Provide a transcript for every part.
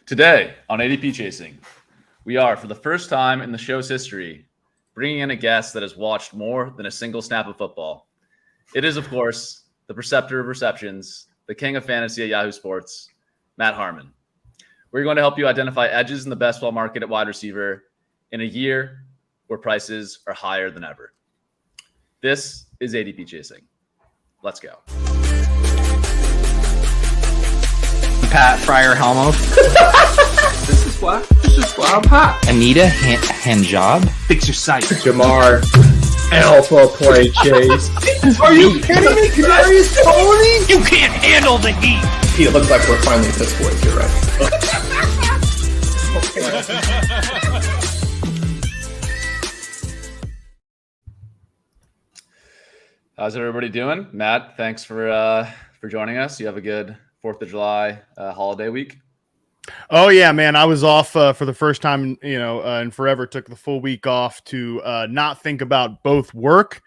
Today on ADP Chasing, we are, for the first time in the show's history, bringing in a guest that has watched more than a single snap of football. It is, of course, the preceptor of receptions, the king of fantasy at Yahoo Sports, Matt Harmon. We're going to help you identify edges in the best ball market at wide receiver in a year where prices are higher than ever. This is ADP Chasing. Let's go. Pat Fryer Helmo. This is why I'm hot. Anita Handjob. Fix your sight. Jamar. Alpha play chase. Are you kidding me? Kadarius Toney? You can't handle the heat. It looks like we're finally at this point. You're right. How's everybody doing? Matt, thanks for joining us. You have a good 4th of July holiday week. Oh yeah, man! I was off for the first time, in forever. Took the full week off to not think about both work,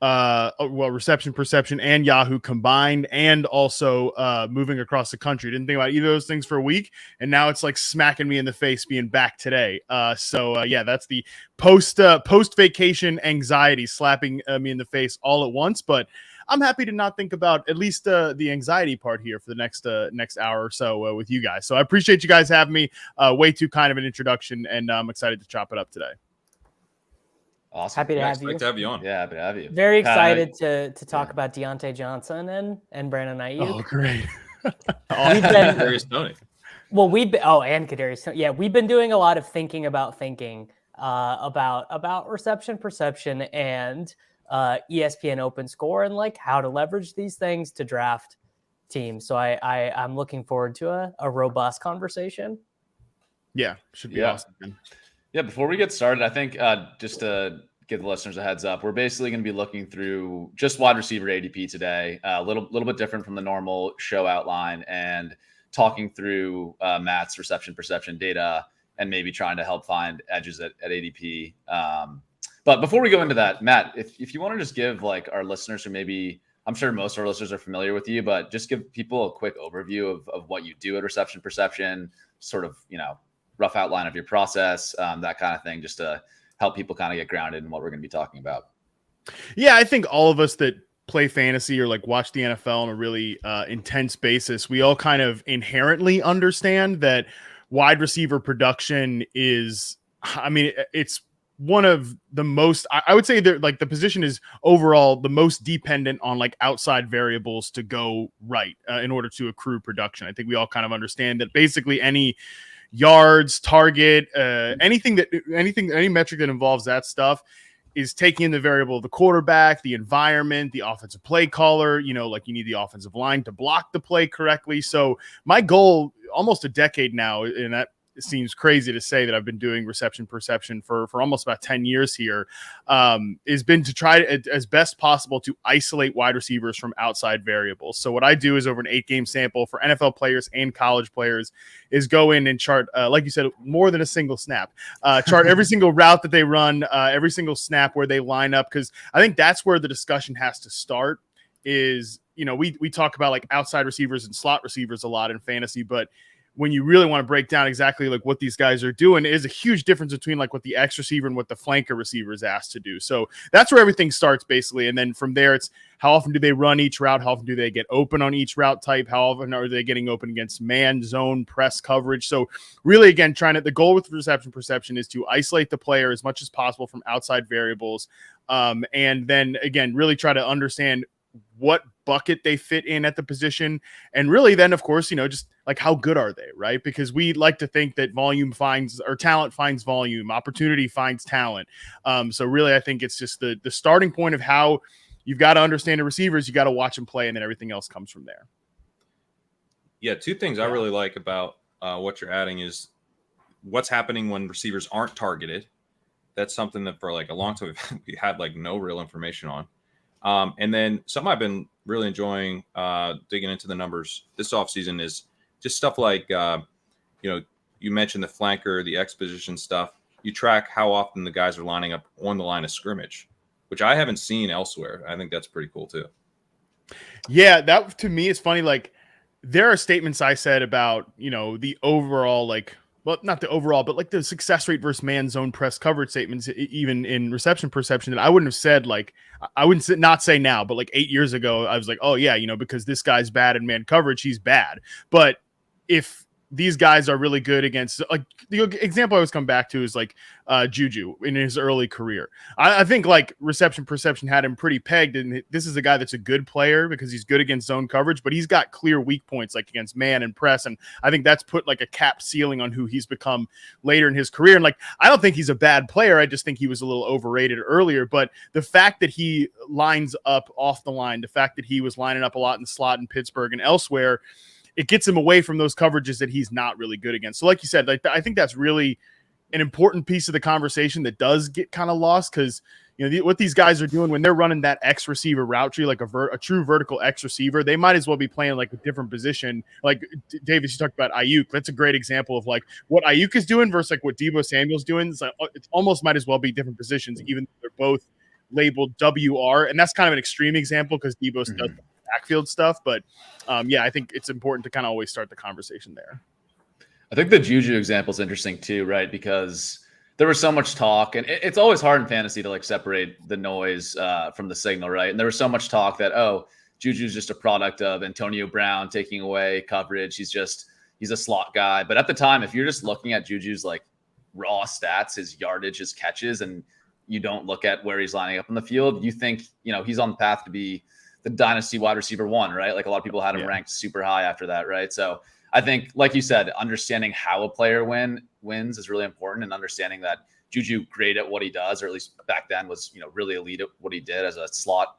reception, perception, and Yahoo combined, and also moving across the country. Didn't think about either of those things for a week, and now it's like smacking me in the face being back today. Yeah, that's the post vacation anxiety slapping me in the face all at once, but I'm happy to not think about at least the anxiety part here for the next hour or so with you guys. So I appreciate you guys having me. Way too kind of an introduction, and I'm excited to chop it up today. Awesome. Happy to have you. Great to have you on. Yeah, happy to have you. Very excited to talk about Deontay Johnson and Brandon Ayuk. Oh, great. Kadarius Toney. Well, and Kadarius Toney. Yeah, we've been doing a lot of thinking about reception, perception, and ESPN Open Score, and like how to leverage these things to draft teams. So I'm looking forward to a robust conversation. Yeah, should be awesome. Yeah, before we get started, I think just to give the listeners a heads up, we're basically going to be looking through just wide receiver ADP today, a little bit different from the normal show outline, and talking through Matt's reception perception data and maybe trying to help find edges at ADP. But before we go into that, Matt, if you want to just give like our listeners, or maybe I'm sure most of our listeners are familiar with you, but just give people a quick overview of what you do at reception perception, sort of, rough outline of your process, that kind of thing, just to help people kind of get grounded in what we're going to be talking about. Yeah, I think all of us that play fantasy or like watch the NFL on a really intense basis, we all kind of inherently understand that wide receiver production is, it's one of the most, I would say that like the position is overall the most dependent on like outside variables to go right in order to accrue production. I think we all kind of understand that basically any yards, target, any metric that involves that stuff is taking in the variable of the quarterback, the environment, the offensive play caller, like you need the offensive line to block the play correctly. So my goal almost a decade now, and that it seems crazy to say that I've been doing reception perception for almost about 10 years here, has been to try to, as best possible, to isolate wide receivers from outside variables. So what I do is over an 8-game sample for NFL players and college players is go in and chart, like you said, more than a single snap, chart every single route that they run, every single snap where they line up. Cause I think that's where the discussion has to start is, we talk about like outside receivers and slot receivers a lot in fantasy, but when you really want to break down exactly like what these guys are doing, is a huge difference between like what the X receiver and what the flanker receiver is asked to do. So that's where everything starts basically. And then from there, it's how often do they run each route? How often do they get open on each route type? How often are they getting open against man, zone, press coverage? So really, again, the goal with reception perception is to isolate the player as much as possible from outside variables. And then again, really try to understand what bucket they fit in at the position. And really then, of course, just like how good are they, right? Because we like to think that talent finds volume, opportunity finds talent. So really, I think it's just the starting point of how you've got to understand the receivers, you got to watch them play, and then everything else comes from there. Yeah, two things I really like about what you're adding is what's happening when receivers aren't targeted. That's something that for like a long time we had like no real information on. And then something I've been really enjoying digging into the numbers this offseason is just stuff like, you mentioned the flanker, the X position stuff. You track how often the guys are lining up on the line of scrimmage, which I haven't seen elsewhere. I think that's pretty cool too. Yeah, that to me is funny. Like there are statements I said about, the overall, like, well, not the overall, but like the success rate versus man zone press coverage statements, even in reception perception, that I wouldn't have said, like, I wouldn't not say now, but like 8 years ago, I was like, oh yeah, because this guy's bad in man coverage, he's bad. But if these guys are really good against, like, the example I always come back to is like Juju in his early career. I think like reception perception had him pretty pegged, and this is a guy that's a good player because he's good against zone coverage, but he's got clear weak points like against man and press, and I think that's put like a cap ceiling on who he's become later in his career. And like, I don't think he's a bad player, I just think he was a little overrated earlier. But the fact that he lines up off the line, the fact that he was lining up a lot in the slot in Pittsburgh and elsewhere, it gets him away from those coverages that he's not really good against. So like you said, like, I think that's really an important piece of the conversation that does get kind of lost, because what these guys are doing when they're running that X receiver route tree, like a true vertical X receiver, they might as well be playing like a different position. Like Davis, you talked about Ayuk. That's a great example of like what Ayuk is doing versus like what Deebo Samuel's doing. It's like, it almost might as well be different positions, even though they're both labeled WR. And that's kind of an extreme example because Deebo does backfield stuff. But I think it's important to kind of always start the conversation there. I think the Juju example is interesting too, right? Because there was so much talk, and it's always hard in fantasy to like separate the noise from the signal, right? And there was so much talk that, oh, Juju's just a product of Antonio Brown taking away coverage. He's a slot guy. But at the time, if you're just looking at Juju's like raw stats, his yardage, his catches, and you don't look at where he's lining up on the field, you think, he's on the path to be the dynasty wide receiver 1, right? Like a lot of people had him ranked super high after that, right? So I think, like you said, understanding how a player wins is really important, and understanding that Juju great at what he does, or at least back then was, really elite at what he did as a slot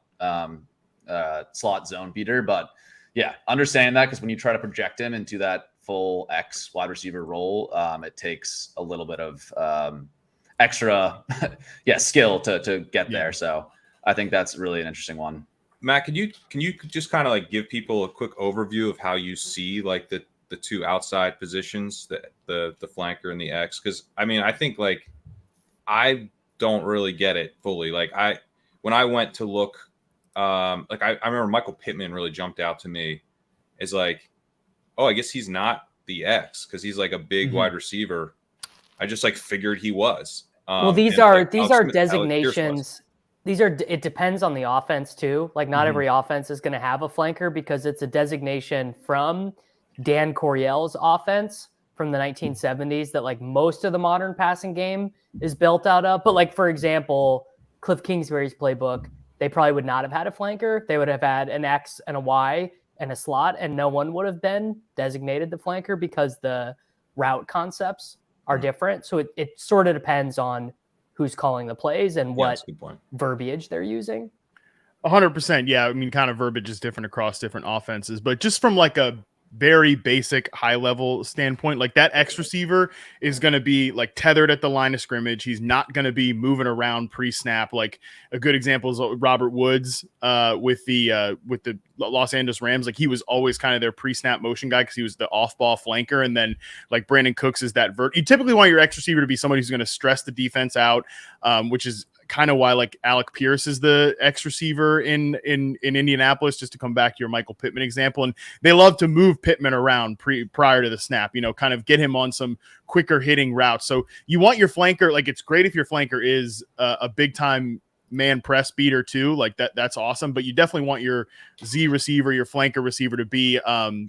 zone beater. But yeah, understanding that, because when you try to project him into that full X wide receiver role, it takes a little bit of extra skill to get there. So I think that's really an interesting one. Matt, can you just kind of like give people a quick overview of how you see like the two outside positions, the flanker and the X? Because I mean, I think like I don't really get it fully. Like when I went to look, like I remember Michael Pittman really jumped out to me as like, oh, I guess he's not the X because he's like a big wide receiver. I just like figured he was. Well, these are designations. It depends on the offense too. Like not every offense is going to have a flanker because it's a designation from Dan Coryell's offense from the 1970s that like most of the modern passing game is built out of. But like, for example, Cliff Kingsbury's playbook, they probably would not have had a flanker. They would have had an X and a Y and a slot, and no one would have been designated the flanker because the route concepts are different. So it sort of depends on who's calling the plays and what verbiage they're using. 100%. Yeah. I mean, kind of verbiage is different across different offenses, but just from like a very basic high level standpoint, like that X receiver is going to be like tethered at the line of scrimmage. He's not going to be moving around pre-snap. Like a good example is Robert Woods with the Los Angeles Rams. Like he was always kind of their pre-snap motion guy because he was the off-ball flanker. And then like Brandon Cooks is that you typically want your X receiver to be somebody who's going to stress the defense out, which is kind of why like Alec Pierce is the X receiver in Indianapolis, just to come back to your Michael Pittman example. And they love to move Pittman around prior to the snap, kind of get him on some quicker hitting routes. So you want your flanker, like it's great if your flanker is a big time man press beater too, like that's awesome. But you definitely want your Z receiver, your flanker receiver to be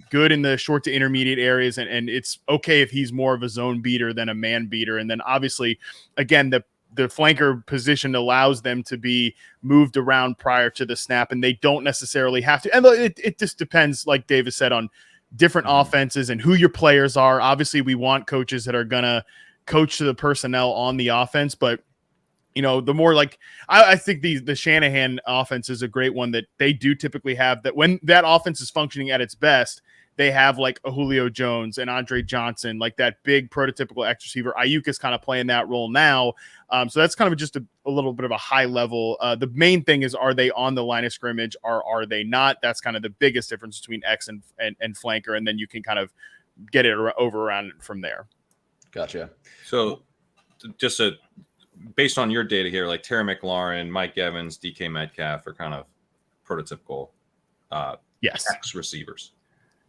good in the short to intermediate areas. And it's okay if he's more of a zone beater than a man beater. And then obviously, again, the flanker position allows them to be moved around prior to the snap, and they don't necessarily have to. And it just depends, like Davis said, on different offenses and who your players are. Obviously, we want coaches that are going to coach to the personnel on the offense, but the more like I think the Shanahan offense is a great one that they do typically have, that when that offense is functioning at its best, they have like a Julio Jones and Andre Johnson, like that big prototypical X receiver. Ayuk is kind of playing that role now. So that's kind of just a little bit of a high level. The main thing is, are they on the line of scrimmage or are they not? That's kind of the biggest difference between X and flanker. And then you can kind of get it around from there. Gotcha. So just based on your data here, like Terry McLaurin, Mike Evans, DK Metcalf are kind of prototypical yes, X receivers.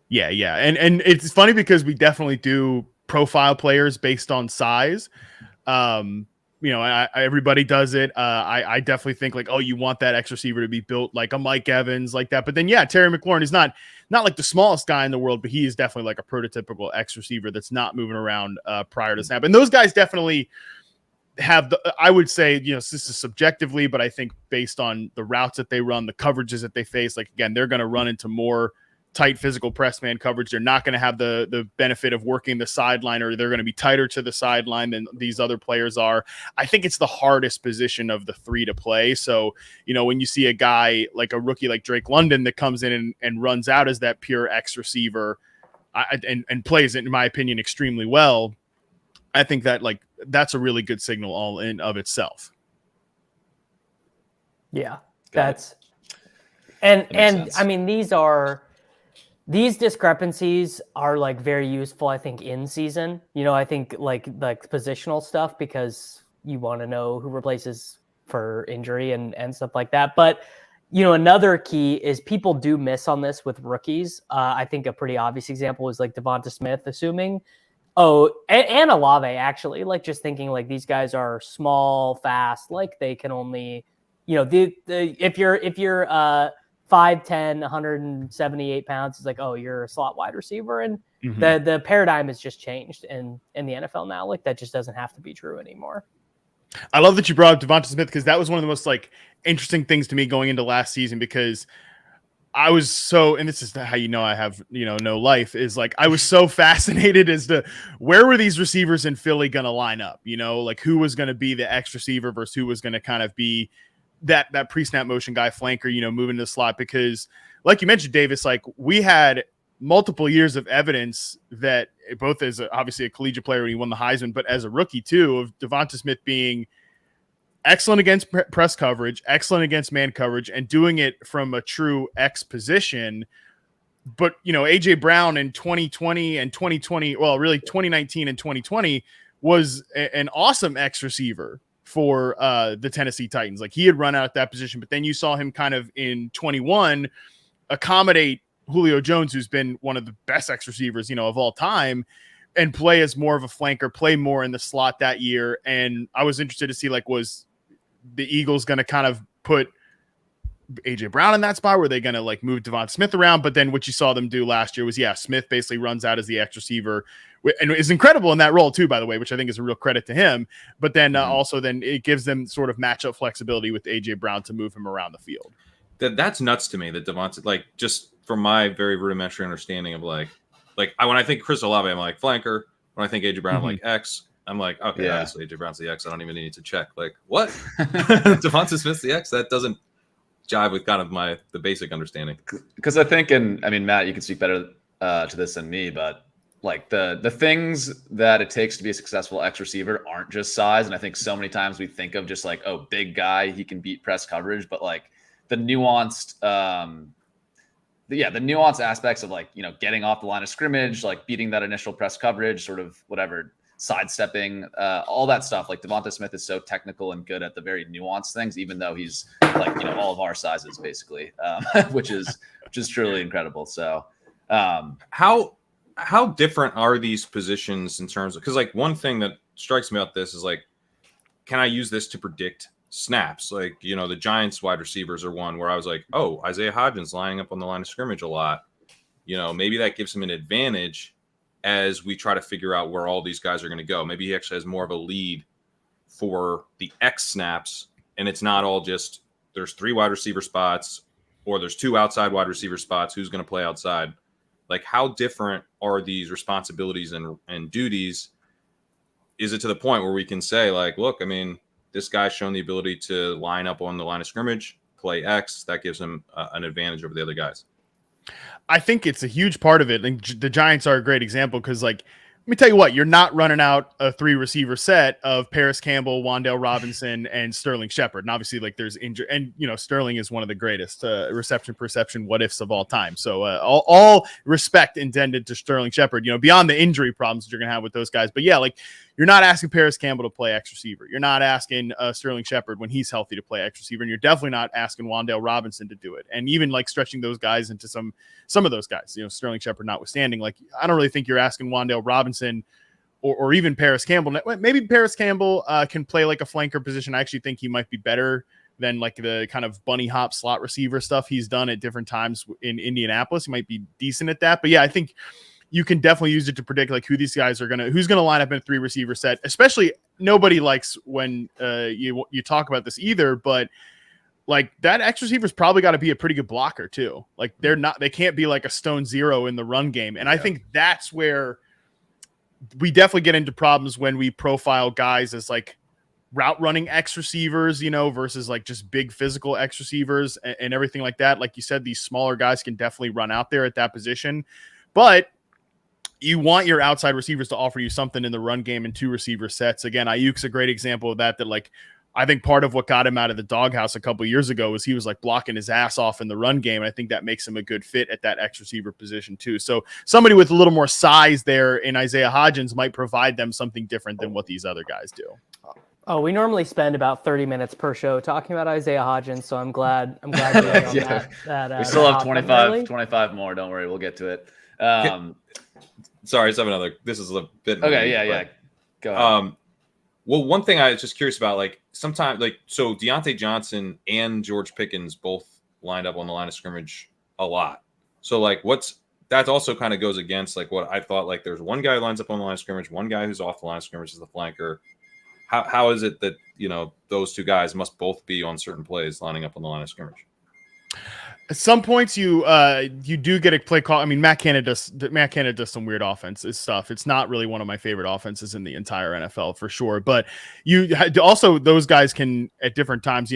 Yeah. And it's funny because we definitely do profile players based on size. Everybody does it. I definitely think like, oh, you want that X receiver to be built like a Mike Evans, like that. But then, yeah, Terry McLaurin is not like the smallest guy in the world, but he is definitely like a prototypical X receiver that's not moving around prior to snap. And those guys definitely have I would say, this is subjectively, but I think based on the routes that they run, the coverages that they face, like, again, they're going to run into more tight physical press man coverage. They're not going to have the benefit of working the sideline, or they're going to be tighter to the sideline than these other players are. I think it's the hardest position of the three to play. So, when you see a guy like a rookie like Drake London that comes in and runs out as that pure X receiver and plays it, in my opinion, extremely well, I think that that's a really good signal all in of itself. Yeah, and I mean, these discrepancies are like very useful, I think, in season. I think like positional stuff, because you want to know who replaces for injury and stuff like that. But, another key is people do miss on this with rookies. I think a pretty obvious example is like Devonta Smith, assuming. Oh, and Olave, actually, like just thinking like these guys are small, fast, like they can only, if you're 5'10", 178 pounds, it's like, oh, you're a slot wide receiver. And the paradigm has just changed in the NFL now. Like that just doesn't have to be true anymore. I love that you brought up Devonta Smith, because that was one of the most interesting things to me going into last season, because I was so, and this is how I have, no life, is like I was so fascinated as to where were these receivers in Philly going to line up, like who was going to be the X receiver versus who was going to kind of be that pre-snap motion guy, flanker, moving to the slot. Because like you mentioned, Davis, like we had multiple years of evidence that both as obviously a collegiate player when he won the Heisman, but as a rookie too, of Devonta Smith being excellent against press coverage, excellent against man coverage, and doing it from a true X position. But, AJ Brown in 2020 and 2020, well, really 2019 and 2020 was an awesome X receiver for the Tennessee Titans. Like he had run out at that position, but then you saw him kind of in 21 accommodate Julio Jones, who's been one of the best X receivers, of all time, and play as more of a flanker, play more in the slot that year. And I was interested to see, was the Eagles going to kind of put AJ Brown in that spot? Were they going to move Devonta Smith around? But then what you saw them do last year was, Smith basically runs out as the X receiver and is incredible in that role too, by the way, which I think is a real credit to him. But then also then it gives them sort of matchup flexibility with AJ Brown to move him around the field. That's nuts to me that Devonta, just from my very rudimentary understanding of when I think Chris Olave, I'm like flanker. When I think AJ Brown, I'm like X. I'm like, okay, obviously AJ Brown's the X. I don't even need to check. What? Devonta Smith's the X? That doesn't jive with kind of the basic understanding. Because I think, Matt, you can speak better to this than me, but the things that it takes to be a successful X receiver aren't just size. And I think so many times we think of just big guy, he can beat press coverage, but the nuanced, the nuanced aspects of getting off the line of scrimmage, beating that initial press coverage, sort of whatever, sidestepping, all that stuff. Devonta Smith is so technical and good at the very nuanced things, even though he's all of our sizes basically, which is truly incredible. So how different are these positions in terms of, because one thing that strikes me about this is can I use this to predict snaps? The Giants wide receivers are one where I was like, oh, Isaiah Hodgins lining up on the line of scrimmage a lot. Maybe that gives him an advantage as we try to figure out where all these guys are going to go. Maybe he actually has more of a lead for the X snaps, and it's not all just there's 3 wide receiver spots or there's 2 outside wide receiver spots. Who's going to play outside? How different are these responsibilities and duties? Is it to the point where we can say, look, this guy's shown the ability to line up on the line of scrimmage, play X, that gives him an advantage over the other guys? I think it's a huge part of it. And the Giants are a great example because, let me tell you what, you're not running out a 3 receiver set of Paris Campbell, Wan'Dale Robinson, and Sterling Shepard. And obviously, there's injury, and Sterling is one of the greatest reception perception what ifs of all time. So all respect intended to Sterling Shepard. Beyond the injury problems that you're gonna have with those guys, but you're not asking Paris Campbell to play X receiver. You're not asking Sterling Shepard when he's healthy to play X receiver, and you're definitely not asking Wan'Dale Robinson to do it. And even like stretching those guys into some of those guys, Sterling Shepard notwithstanding, like I don't really think you're asking Wan'Dale Robinson or even Paris Campbell. Maybe Paris Campbell can play like a flanker position. I actually think he might be better than like the kind of bunny hop slot receiver stuff he's done at different times in Indianapolis. He might be decent at that. But yeah, I think you can definitely use it to predict like who's going to line up in a 3 receiver set. Especially nobody likes when you talk about this either, but like that X receiver's probably got to be a pretty good blocker too. Like they can't be like a stone zero in the run game. And I think that's where we definitely get into problems when we profile guys as like route running X receivers, versus like just big physical X receivers and everything like that. Like you said, these smaller guys can definitely run out there at that position, but you want your outside receivers to offer you something in the run game in 2 receiver sets. Again, Ayuk's a great example of that like, I think part of what got him out of the doghouse a couple of years ago was he was like blocking his ass off in the run game. And I think that makes him a good fit at that X receiver position too. So somebody with a little more size there in Isaiah Hodgins might provide them something different than what these other guys do. Oh, we normally spend about 30 minutes per show talking about Isaiah Hodgins, so I'm glad we're on that. We still have 25 more. Don't worry, we'll get to it. Sorry, this is a bit. Okay, yeah. Go ahead. Well, one thing I was just curious about, like sometimes, so Deontay Johnson and George Pickens both lined up on the line of scrimmage a lot. So like, that also kind of goes against like what I thought. Like, there's one guy who lines up on the line of scrimmage, one guy who's off the line of scrimmage is the flanker. How is it that those 2 guys must both be on certain plays lining up on the line of scrimmage? At some points, you do get a play call. I mean, Matt Canada does some weird offensive stuff. It's not really one of my favorite offenses in the entire NFL for sure. But also those guys can at different times.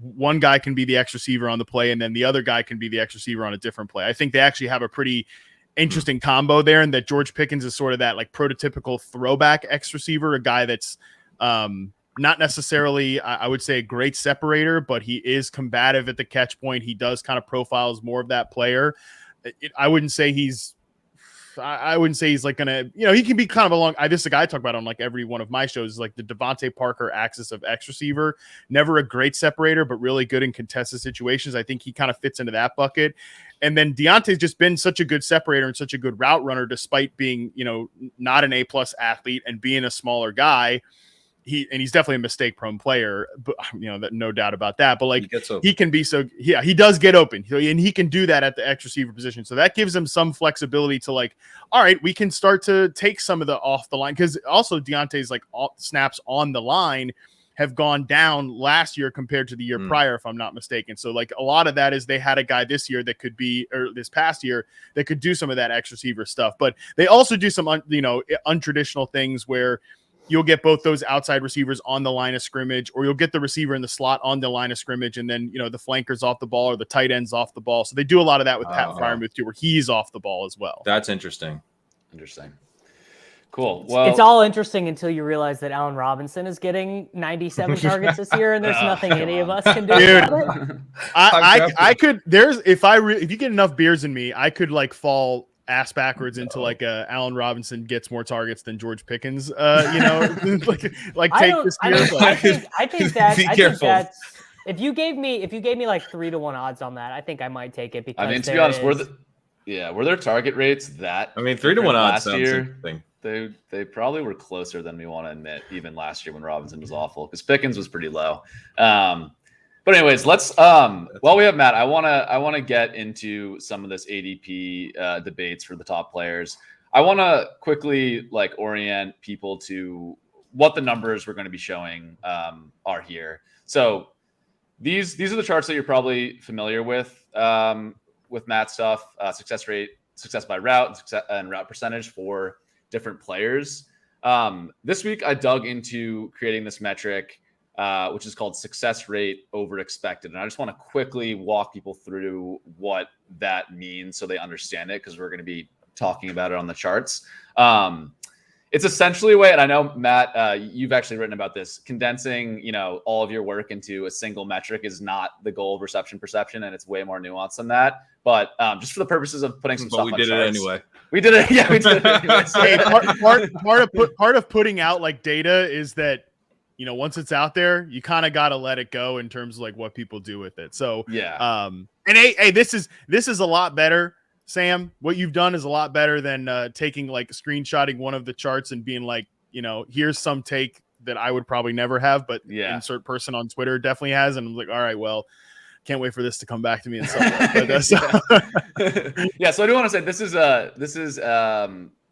One guy can be the X receiver on the play, and then the other guy can be the X receiver on a different play. I think they actually have a pretty interesting combo there, and that George Pickens is sort of that like prototypical throwback X receiver, a guy that's not necessarily, I would say, a great separator, but he is combative at the catch point. He does kind of profiles more of that player. I wouldn't say he's like gonna, he can be kind of along. This is a guy I talk about on like every one of my shows, is like the Devontae Parker axis of X receiver. Never a great separator, but really good in contested situations. I think he kind of fits into that bucket. And then Deontay's just been such a good separator and such a good route runner, despite being, not an A+ athlete and being a smaller guy. He's definitely a mistake-prone player, but no doubt about that. But like he can be he does get open, and he can do that at the X receiver position. So that gives him some flexibility to like, all right, we can start to take some of the off the line, because also Deontay's like snaps on the line have gone down last year compared to the year prior, if I'm not mistaken. So like a lot of that is they had a guy this year that could be, or this past year that could do some of that X receiver stuff, but they also do some untraditional things where you'll get both those outside receivers on the line of scrimmage, or you'll get the receiver in the slot on the line of scrimmage, and then the flankers off the ball or the tight ends off the ball. So they do a lot of that with Pat Freiermuth too, where he's off the ball as well. That's interesting. Cool. Well, it's all interesting until you realize that Allen Robinson is getting 97 targets this year, and there's nothing any of us can do about it. I could. If you get enough beers in me, I could like fall ass backwards into like Allen Robinson gets more targets than George Pickens. Like take this year. I think that. Be careful. If you gave me like 3-1 odds on that, I think I might take it, because to be honest, were their target rates that? 3-1 odds last sounds year? interesting. They probably were closer than we want to admit, even last year when Robinson was awful, because Pickens was pretty low. But anyways, let's while we have Matt, I wanna get into some of this ADP debates for the top players. I want to quickly like orient people to what the numbers we're going to be showing are here. So these are the charts that you're probably familiar with Matt's stuff, success rate, success by route, and route percentage for different players. This week I dug into creating this metric, which is called success rate over expected. And I just want to quickly walk people through what that means so they understand it, because we're going to be talking about it on the charts. It's essentially a way, and I know, Matt, you've actually written about this, condensing, all of your work into a single metric is not the goal of reception perception, and it's way more nuanced than that. But just for the purposes of putting some stuff on charts. We did it anyway. We did it. Yeah, we did it anyway. So. Hey, part of putting out like data is that, once it's out there, you kind of got to let it go in terms of like what people do with it. So, yeah. And hey, this is a lot better. Sam, what you've done is a lot better than taking like screenshotting one of the charts and being like, here's some take that I would probably never have, but insert person on Twitter definitely has. And I'm like, all right, well, can't wait for this to come back to me. And stuff like that. Yeah. So I do want to say this is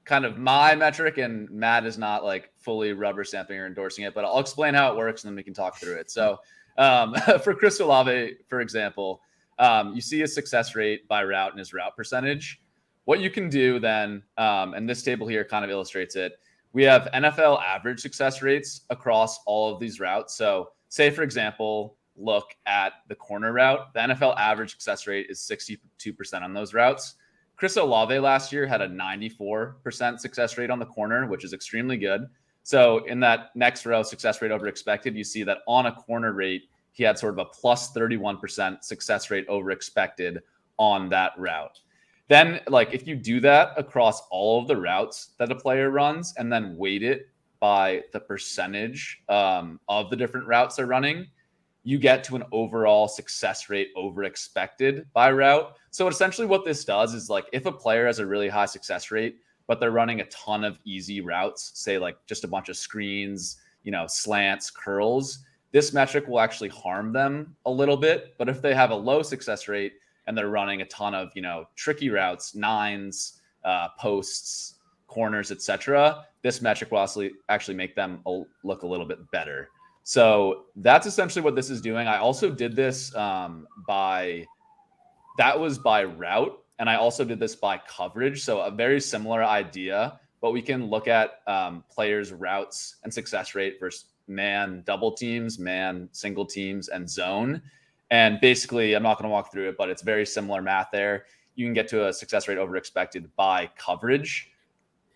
kind of my metric, and Matt is not like fully rubber stamping or endorsing it, but I'll explain how it works and then we can talk through it. So for Chris Olave, for example, you see his success rate by route and his route percentage. What you can do then, and this table here kind of illustrates it, we have NFL average success rates across all of these routes. So say, for example, look at the corner route. The NFL average success rate is 62% on those routes. Chris Olave last year had a 94% success rate on the corner, which is extremely good. So in that next row, success rate over expected, you see that on a corner rate, he had sort of a plus 31% success rate over expected on that route. Then, like, if you do that across all of the routes that a player runs and then weight it by the percentage of the different routes they're running, you get to an overall success rate over expected by route. So essentially what this does is, like, if a player has a really high success rate, but they're running a ton of easy routes, say like just a bunch of screens, slants, curls, this metric will actually harm them a little bit. But if they have a low success rate and they're running a ton of, tricky routes, nines, posts, corners, etc., this metric will actually make them look a little bit better. So that's essentially what this is doing. I also did this by route, and I also did this by coverage. So a very similar idea, but we can look at players' routes and success rate versus man double teams, man single teams, and zone. And basically, I'm not going to walk through it, but it's very similar math there. You can get to a success rate over expected by coverage.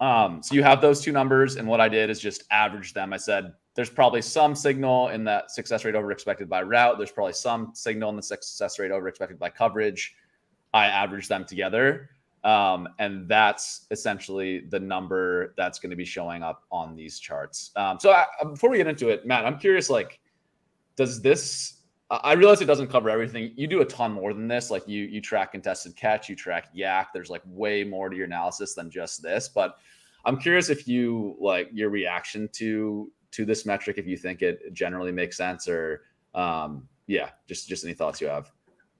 So you have those two numbers, and what I did is just average them. I said there's probably some signal in that success rate over expected by route. There's probably some signal in the success rate over expected by coverage. I average them together. And that's essentially the number that's going to be showing up on these charts. Before we get into it, Matt, I'm curious, like, does this, I realize it doesn't cover everything. You do a ton more than this. Like you track contested catch, you track yak. There's like way more to your analysis than just this, but I'm curious if you like your reaction to this metric, if you think it generally makes sense or just any thoughts you have.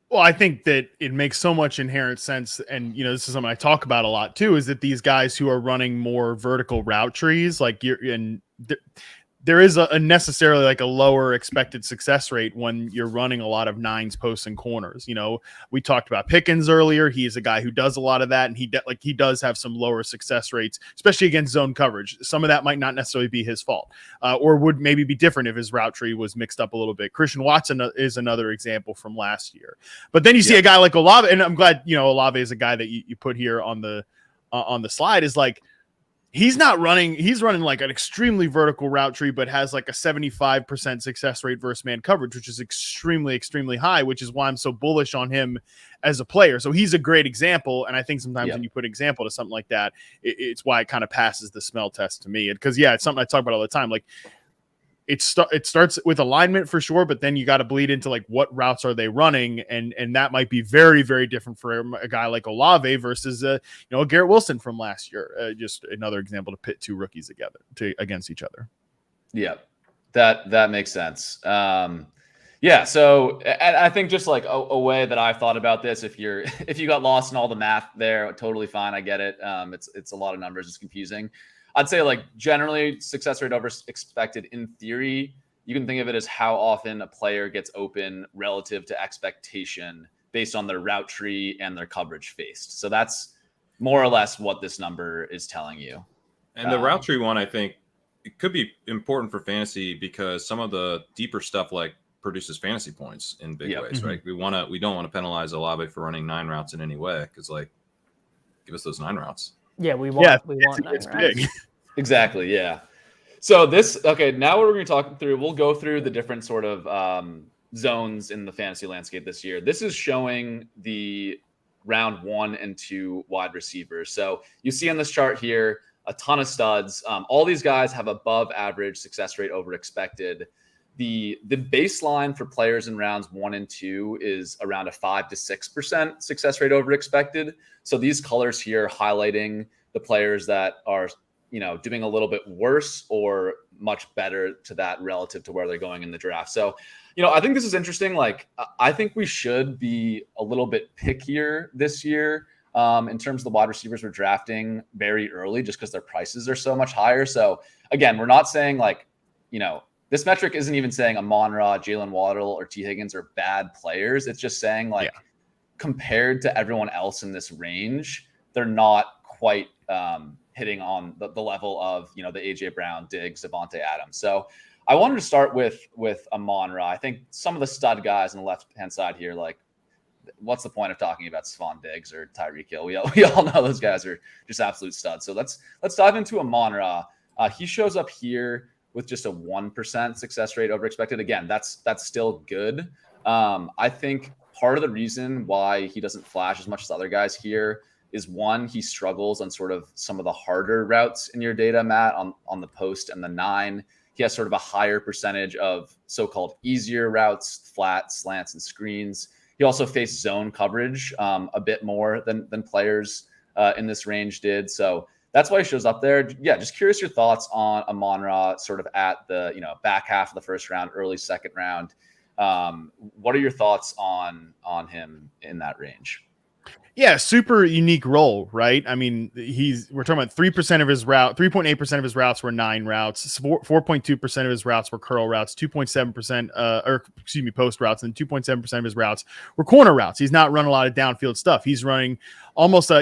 Well, I think that it makes so much inherent sense. And, this is something I talk about a lot too, is that these guys who are running more vertical route trees, like there is a necessarily like a lower expected success rate when you're running a lot of nines, posts, and corners. We talked about Pickens earlier. He is a guy who does a lot of that, and he does have some lower success rates, especially against zone coverage. Some of that might not necessarily be his fault, or would maybe be different if his route tree was mixed up a little bit. Christian Watson is another example from last year. But then you see a guy like Olave, and I'm glad Olave is a guy that you put here on the slide, is like, he's running like an extremely vertical route tree, but has like a 75% success rate versus man coverage, which is extremely, extremely high, which is why I'm so bullish on him as a player. So he's a great example. And I think sometimes when you put example to something like that, it's why it kind of passes the smell test to me. Because it's something I talk about all the time. Like it starts with alignment for sure, but then you got to bleed into like what routes are they running, and that might be very, very different for a guy like Olave versus Garrett Wilson from last year. Just another example to pit two rookies against each other. Yeah, that makes sense. So and I think just like a way that I've thought about this, if you got lost in all the math there, totally fine. I get it. It's a lot of numbers. It's confusing. I'd say like generally success rate over expected in theory, you can think of it as how often a player gets open relative to expectation based on their route tree and their coverage faced. So that's more or less what this number is telling you. And the route tree one, I think it could be important for fantasy because some of the deeper stuff like produces fantasy points in big ways, right? We don't want to penalize Olave for running 9 routes in any way because like give us those 9 routes. Yeah, we want it's big. Exactly. Yeah. So now what we're going to talk through, we'll go through the different sort of zones in the fantasy landscape this year. This is showing the round 1 and 2 wide receivers. So you see on this chart here, a ton of studs. All these guys have above average success rate over expected. The baseline for players in rounds 1 and 2 is around a 5 to 6% success rate over expected. So these colors here highlighting the players that are, doing a little bit worse or much better to that relative to where they're going in the draft. So, I think this is interesting. Like, I think we should be a little bit pickier this year in terms of the wide receivers we're drafting very early, just because their prices are so much higher. So again, we're not saying this metric isn't even saying Amon-Ra, Jalen Waddle, or T. Higgins are bad players. It's just saying compared to everyone else in this range, they're not quite hitting on the level of, the AJ Brown, Diggs, Davante Adams. So I wanted to start with Amon-Ra. I think some of the stud guys on the left-hand side here, what's the point of talking about Stephon Diggs or Tyreek Hill? We all know those guys are just absolute studs. So let's dive into Amon-Ra. He shows up here with just a 1% success rate over expected. Again, that's still good. I think part of the reason why he doesn't flash as much as other guys here is, one, he struggles on sort of some of the harder routes in your data, Matt, on the post and the 9. He has sort of a higher percentage of so-called easier routes, flats, slants, and screens. He also faced zone coverage a bit more than players in this range did. So that's why he shows up there. Yeah, just curious your thoughts on Amon-Ra sort of at the back half of the first round, early second round. What are your thoughts on him in that range? Yeah, super unique role, right? I mean, we're talking about 3% of his route, 3.8% of his routes were 9 routes, 4.2% of his routes were curl routes, 2.7%, post routes, and 2.7% of his routes were corner routes. He's not running a lot of downfield stuff. He's running almost,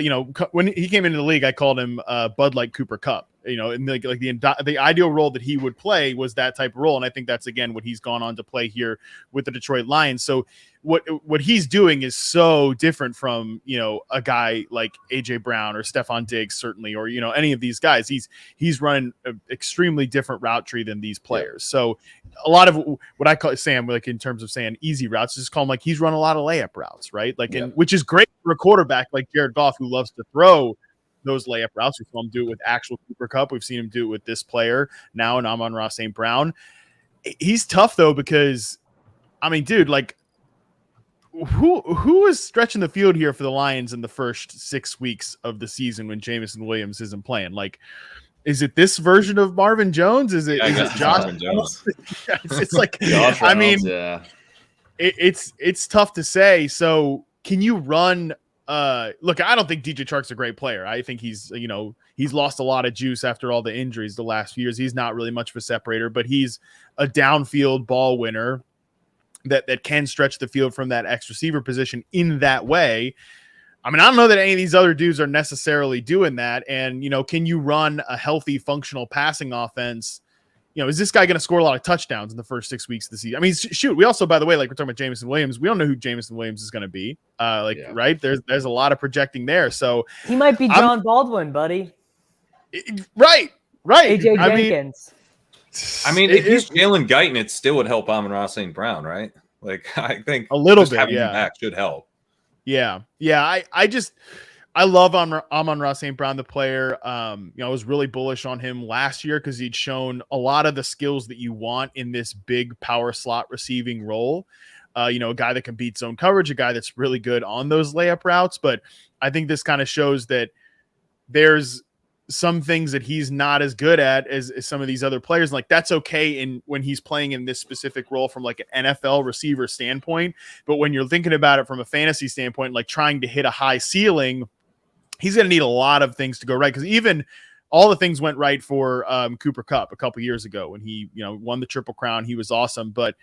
when he came into the league, I called him Bud Light Cooper Kupp. And the ideal role that he would play was that type of role, and I think that's again what he's gone on to play here with the Detroit Lions. So what he's doing is so different from a guy like AJ Brown or Stephon Diggs, certainly, or any of these guys. He's running an extremely different route tree than these players. So a lot of what I call Sam, in terms of saying easy routes, just call him he's running a lot of layup routes, right? Which is great for a quarterback like Jared Goff, who loves to throw those layup routes. We saw him do it with actual Cooper Kupp. We've seen him do it with this player now in Amon-Ra St. Brown. He's tough though, because dude, who is stretching the field here for the Lions in the first 6 weeks of the season when Jameson Williams isn't playing? Is it this version of Marvin Jones? Is it Josh Marvin Jones? It's Josh Reynolds, it's tough to say. So can you run? Look, I don't think DJ Chark's a great player. I think he's lost a lot of juice after all the injuries the last few years. He's not really much of a separator, but he's a downfield ball winner that can stretch the field from that X receiver position in that way. I don't know that any of these other dudes are necessarily doing that. And, can you run a healthy, functional passing offense? Is this guy going to score a lot of touchdowns in the first 6 weeks of the season? Shoot, we also, by the way, we're talking about Jameson Williams. We don't know who Jameson Williams is going to be. Right? There's a lot of projecting there. So he might be John Baldwin, buddy. Right. AJ Jenkins. If he's Jalen Guyton, it still would help Amon-Ra St. Brown, right? I think a little bit, having him back should help. Yeah. I love Amon-Ra St. Brown, the player. I was really bullish on him last year because he'd shown a lot of the skills that you want in this big power slot receiving role. A guy that can beat zone coverage, a guy that's really good on those layup routes. But I think this kind of shows that there's some things that he's not as good at as some of these other players. That's okay when he's playing in this specific role from an NFL receiver standpoint. But when you're thinking about it from a fantasy standpoint, trying to hit a high ceiling, he's going to need a lot of things to go right. Because even all the things went right for Cooper Kupp a couple years ago when he, won the Triple Crown. He was awesome, but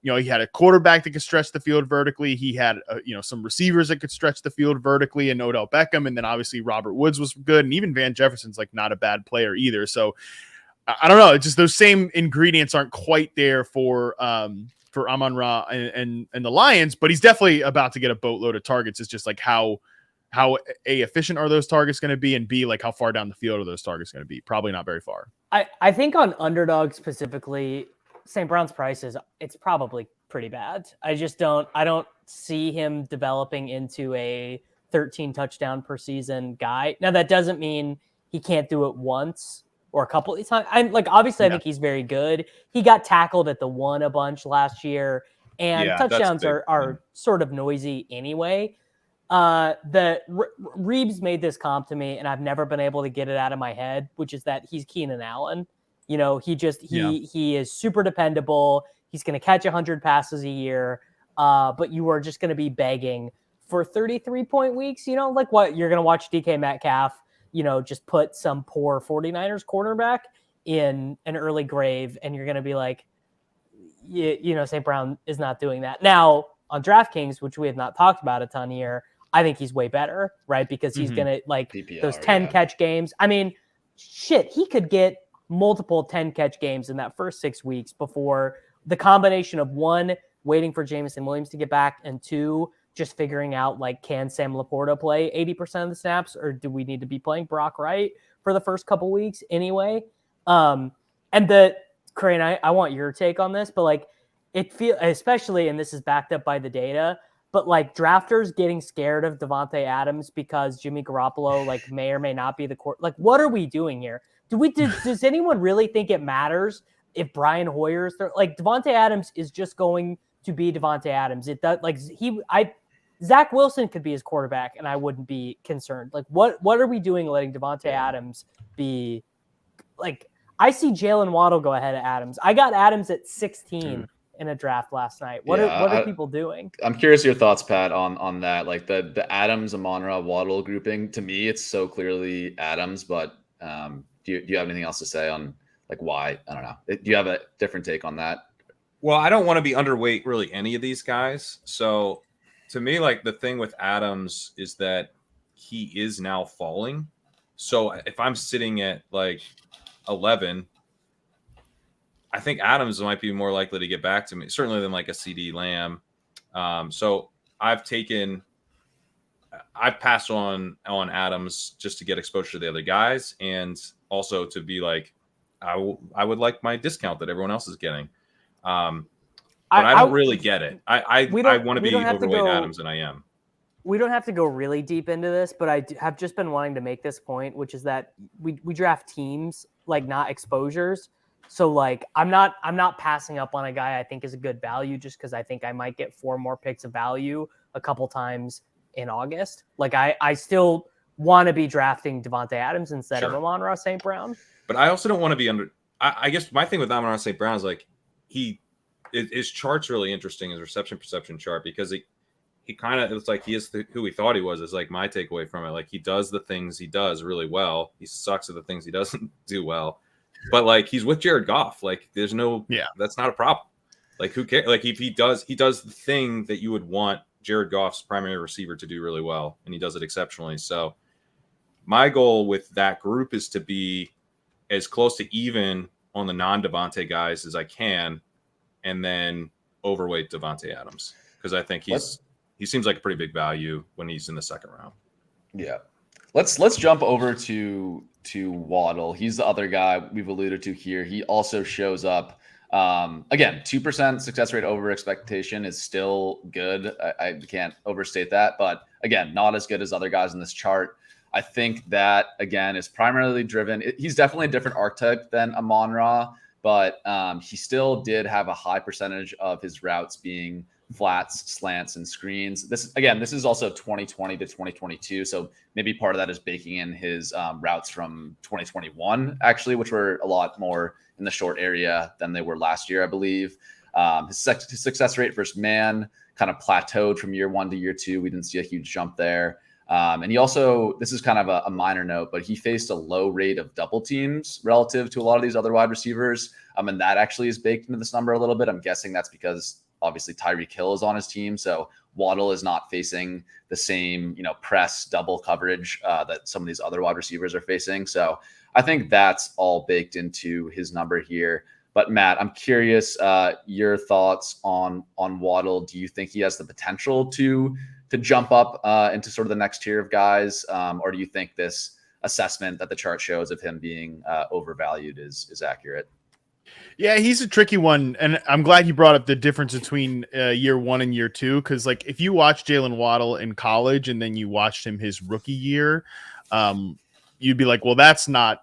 he had a quarterback that could stretch the field vertically. He had, some receivers that could stretch the field vertically, and Odell Beckham. And then obviously Robert Woods was good. And even Van Jefferson's not a bad player either. So I don't know. It's just those same ingredients aren't quite there for Amon-Ra and the Lions, but he's definitely about to get a boatload of targets. It's just how how efficient are those targets going to be, and B, like how far down the field are those targets going to be? Probably not very far. I think on underdog specifically, St. Brown's prices, it's probably pretty bad. I don't see him developing into a 13 touchdown per season guy. Now that doesn't mean he can't do it once or a couple of times. Obviously I think he's very good. He got tackled at the one a bunch last year, and touchdowns are sort of noisy anyway. Reeves made this comp to me, and I've never been able to get it out of my head, which is that he's Keenan Allen. You know, he is super dependable. He's going to catch 100 passes a year, but you are just going to be begging for 33-point weeks. You know, like what you're going to watch DK Metcalf, you know, just put some poor 49ers cornerback in an early grave, and you're going to be like, you know, St. Brown is not doing that. Now, on DraftKings, which we have not talked about a ton here, I think he's way better, right? Because he's going to like PPR, those 10 catch games. I mean, shit, he could get multiple 10 catch games in that first 6 weeks before the combination of one, waiting for Jameson Williams to get back, and two, just figuring out like, can Sam Laporta play 80% of the snaps, or do we need to be playing Brock Wright for the first couple weeks anyway? And Crane, I want your take on this, but like it feels, especially, and this is backed up by the data, but like drafters getting scared of Davante Adams because Jimmy Garoppolo like may or may not be the court. Like, what are we doing here? Does anyone really think it matters if Brian Hoyer's there? Like, Davante Adams is just going to be Davante Adams. It does, like, Zach Wilson could be his quarterback, and I wouldn't be concerned. Like, what are we doing letting Davante Adams be? Like, I see Jalen Waddle go ahead of Adams. I got Adams at 16 in a draft last night. What are people doing? I'm curious your thoughts, Pat, on that. Like the Adams, Amon-Ra, Waddle grouping. To me, it's so clearly Adams, but do you have anything else to say on like why? I don't know. Do you have a different take on that? Well, I don't want to be underweight really any of these guys. So to me, like the thing with Adams is that he is now falling. So if I'm sitting at like 11, I think Adams might be more likely to get back to me, certainly than like a CD Lamb. So I've passed on Adams just to get exposure to the other guys, and also to be like, I would like my discount that everyone else is getting. But I don't really get it. I want to be overweight Adams, and I am. We don't have to go really deep into this, but I have just been wanting to make this point, which is that we draft teams, like not exposures. So like I'm not passing up on a guy I think is a good value just because I think I might get 4 more picks of value a couple times in August. Like I still want to be drafting Davante Adams instead of Amon-Ra St. Brown. But I also don't want to be under. I guess my thing with Amon-Ra St. Brown is like his chart's really interesting, his reception perception chart, because he kind of, it's like he is who he thought he was, is like my takeaway from it. Like he does the things he does really well. He sucks at the things he doesn't do well. But like he's with Jared Goff. Like there's no, that's not a problem. Like who cares? Like if he does the thing that you would want Jared Goff's primary receiver to do really well, and he does it exceptionally. So my goal with that group is to be as close to even on the non-Davante guys as I can, and then overweight Davante Adams, because I think he seems like a pretty big value when he's in the second round. Yeah. Let's jump over to Waddle. He's the other guy we've alluded to here. He also shows up. Again, 2% success rate over expectation is still good. I can't overstate that. But again, not as good as other guys in this chart. I think that, again, is primarily driven. He's definitely a different archetype than Amon-Ra, but he still did have a high percentage of his routes being flats, slants, and screens. This is also 2020 to 2022. So maybe part of that is baking in his routes from 2021, actually, which were a lot more in the short area than they were last year, I believe. His success rate versus man kind of plateaued from year 1 to year 2. We didn't see a huge jump there. And he also, this is kind of a minor note, but he faced a low rate of double teams relative to a lot of these other wide receivers. And that actually is baked into this number a little bit. I'm guessing that's because obviously Tyreek Hill is on his team. So Waddle is not facing the same, press double coverage that some of these other wide receivers are facing. So I think that's all baked into his number here. But Matt, I'm curious your thoughts on Waddle. Do you think he has the potential to to jump up into sort of the next tier of guys, or do you think this assessment that the chart shows of him being overvalued is accurate? Yeah, he's a tricky one, and I'm glad you brought up the difference between year 1 and year 2, because like if you watch Jalen Waddle in college and then you watched him his rookie year, you'd be like, well, that's not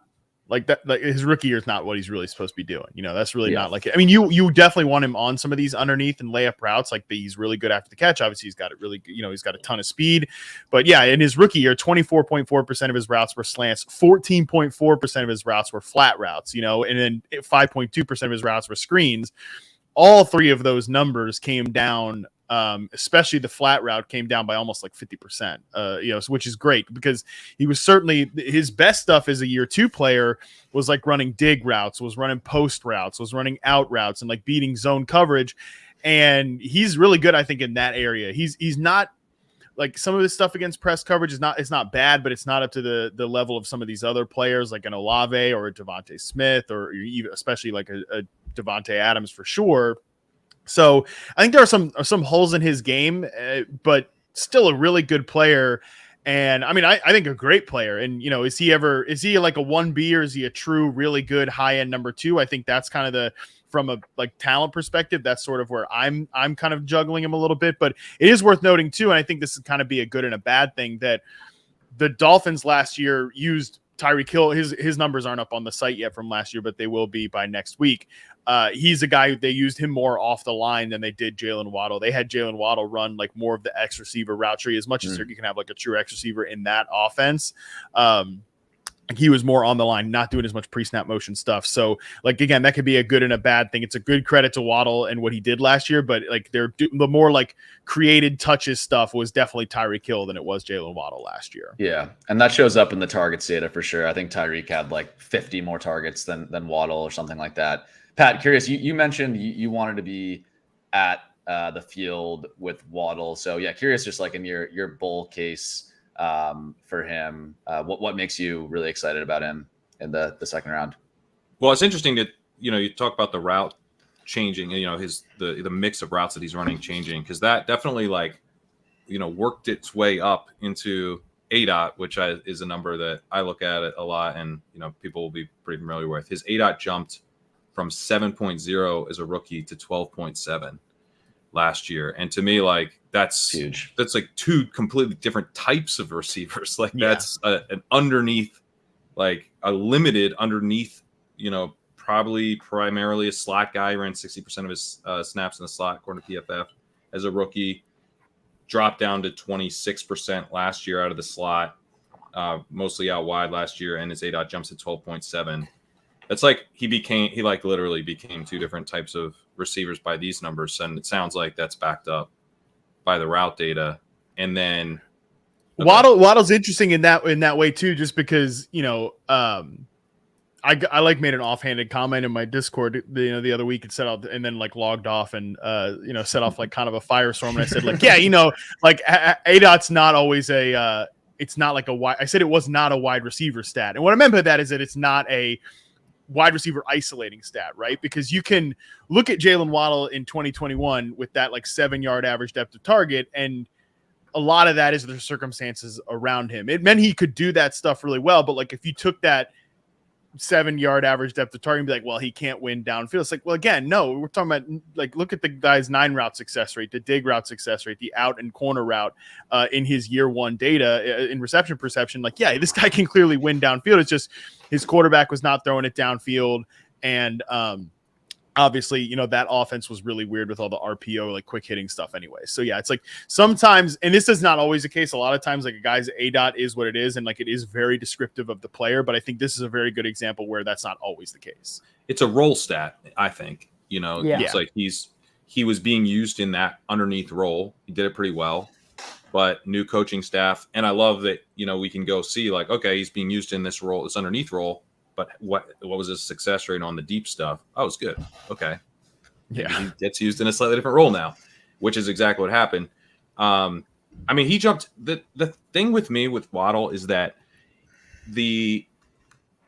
like that. Like his rookie year is not what he's really supposed to be doing. That's really not like it. I mean, you definitely want him on some of these underneath and layup routes. Like he's really good after the catch. Obviously, he's got it really. He's got a ton of speed. But yeah, in his rookie year, 24.4% of his routes were slants, 14.4% of his routes were flat routes. And then 5.2% of his routes were screens. All three of those numbers came down. Especially the flat route came down by almost like 50%, which is great because he was certainly his best stuff as a year 2 player was like running dig routes, was running post routes, was running out routes and like beating zone coverage. And he's really good, I think, in that area. He's not like some of his stuff against press coverage it's not bad, but it's not up to the level of some of these other players like an Olave or a Devonta Smith or even especially like a Davante Adams for sure. So I think there are some holes in his game, but still a really good player. And I mean, I think a great player. And, is he like a 1B or is he a true, really good high end number 2? I think that's kind of from a like talent perspective, that's sort of where I'm kind of juggling him a little bit, but it is worth noting too. And I think this is kind of be a good and a bad thing that the Dolphins last year used Tyreek Hill. His numbers aren't up on the site yet from last year, but they will be by next week. He's a guy who they used him more off the line than they did Jalen Waddle. They had Jalen Waddle run like more of the X receiver route tree as much as you can have like a true X receiver in that offense. He was more on the line, not doing as much pre-snap motion stuff. So like, again, that could be a good and a bad thing. It's a good credit to Waddle and what he did last year, but like the more like created touches stuff was definitely Tyreek Hill than it was Jalen Waddle last year. Yeah. And that shows up in the targets data for sure. I think Tyreek had like 50 more targets than Waddle or something like that. Pat, curious, you mentioned you wanted to be at the field with Waddle. So yeah, curious just like in your bull case for him, what makes you really excited about him in the second round? Well, it's interesting that, you talk about the route changing, the mix of routes that he's running changing, because that definitely worked its way up into ADOT, which is a number that I look at it a lot and, people will be pretty familiar with. His ADOT jumped from 7.0 as a rookie to 12.7 last year. And to me, like that's huge. That's like two completely different types of receivers. Like that's an underneath, like a limited underneath, probably primarily a slot guy. Ran 60% of his snaps in the slot, according to PFF, as a rookie. Dropped down to 26% last year out of the slot, mostly out wide last year, and his ADOT jumps to 12.7. It's like he literally became two different types of receivers by these numbers, and it sounds like that's backed up by the route data. And then Waddle's interesting in that way too, just because I like made an offhanded comment in my Discord the other week and set out and then like logged off and set off like kind of a firestorm, and I said like like ADOT's not always it's not like a wide. I said it was not a wide receiver stat, and what I meant by that is that it's not a wide receiver isolating stat, right? Because you can look at Jalen Waddle in 2021 with that like 7-yard average depth of target, and a lot of that is the circumstances around him. It meant he could do that stuff really well, but like if you took that 7-yard average depth of target and be like, well, he can't win downfield. It's like, well, again, no, we're talking about like, look at the guy's 9 route success rate, the dig route success rate, the out and corner route in his year 1 data in reception perception. Like, yeah, this guy can clearly win downfield. It's just his quarterback was not throwing it downfield. And obviously, that offense was really weird with all the RPO, like quick hitting stuff anyway. So yeah, it's like sometimes, and this is not always the case. A lot of times like a guy's ADOT is what it is. And like, it is very descriptive of the player, but I think this is a very good example where that's not always the case. It's a role stat, I think, It's like he was being used in that underneath role. He did it pretty well, but new coaching staff. And I love that, we can go see like, okay, he's being used in this role, this underneath role. But what was his success rate on the deep stuff? Oh, it's good. Okay. Yeah. He gets used in a slightly different role now, which is exactly what happened. I mean, he jumped. The thing with me with Waddle is that the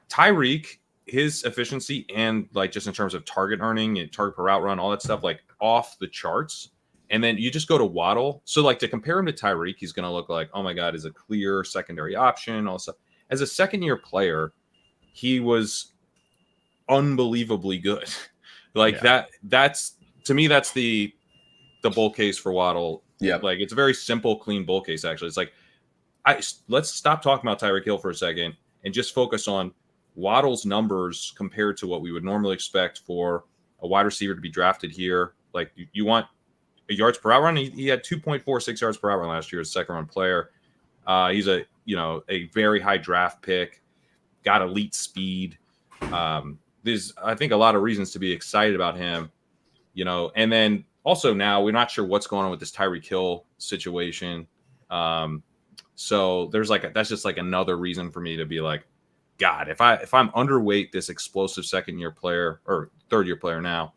Tyreek, his efficiency and like just in terms of target earning and target per route run, all that stuff, like off the charts. And then you just go to Waddle. So like to compare him to Tyreek, he's going to look like, oh my God, is a clear secondary option. Also, as a second-year player, he was unbelievably good. Like that's to me, that's the bull case for Waddle. Yeah, like it's a very simple, clean bull case. Actually, it's like let's stop talking about Tyreek Hill for a second and just focus on Waddle's numbers compared to what we would normally expect for a wide receiver to be drafted here. Like you want a yards per hour run. He had 2.46 yards per hour last year as a second-round player. He's a very high draft pick, got elite speed. There's I think a lot of reasons to be excited about him, and then also now we're not sure what's going on with this Tyreek Hill situation. So there's that's just like another reason for me to be like, God, if I'm underweight this explosive second-year player or third-year player now,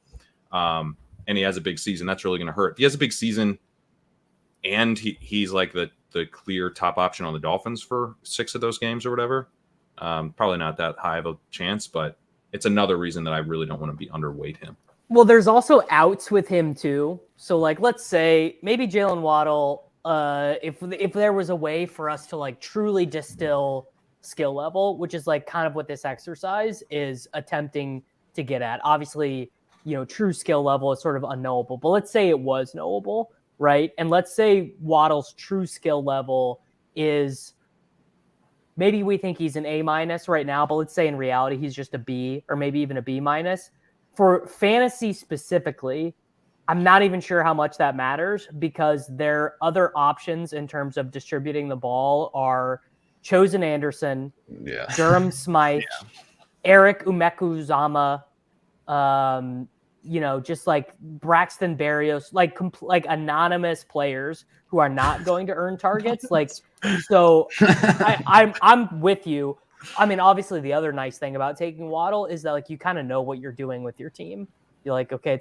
and he has a big season, that's really going to hurt. If he has a big season and he's like the clear top option on the Dolphins for 6 of those games or whatever, probably not that high of a chance, but it's another reason that I really don't want to be underweight him. Well, there's also outs with him too. So like, let's say maybe Jalen Waddle, if there was a way for us to like truly distill skill level, which is like kind of what this exercise is attempting to get at. Obviously, true skill level is sort of unknowable, but let's say it was knowable, right? And let's say Waddle's true skill level is, maybe we think he's an A- right now, but let's say in reality, he's just a B or maybe even a B-. For fantasy specifically, I'm not even sure how much that matters because their other options in terms of distributing the ball are Chosen Anderson, Durham Smythe, Eric Umekuzama, just like Braxton Berrios, like anonymous players who are not going to earn targets. So I'm with you. I mean, obviously the other nice thing about taking Waddle is that you kind of know what you're doing with your team. You're like, okay,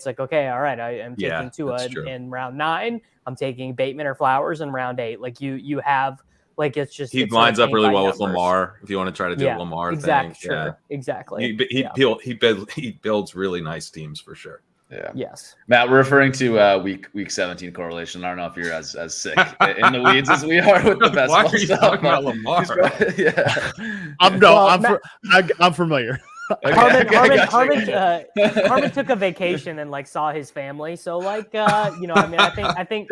all right, I am taking Tua in round 9. I'm taking Bateman or Flowers in round 8. You have it's just he lines up really well with Lamar if you want to try to do a Lamar thing. Sure, exactly. He builds really nice teams for sure. Yeah. Yes. Matt, we're referring to week 17 correlation. I don't know if you're as sick in the weeds as we are with the best. Why are you talking about Lamar? I'm familiar. Harmon took a vacation and saw his family. So I think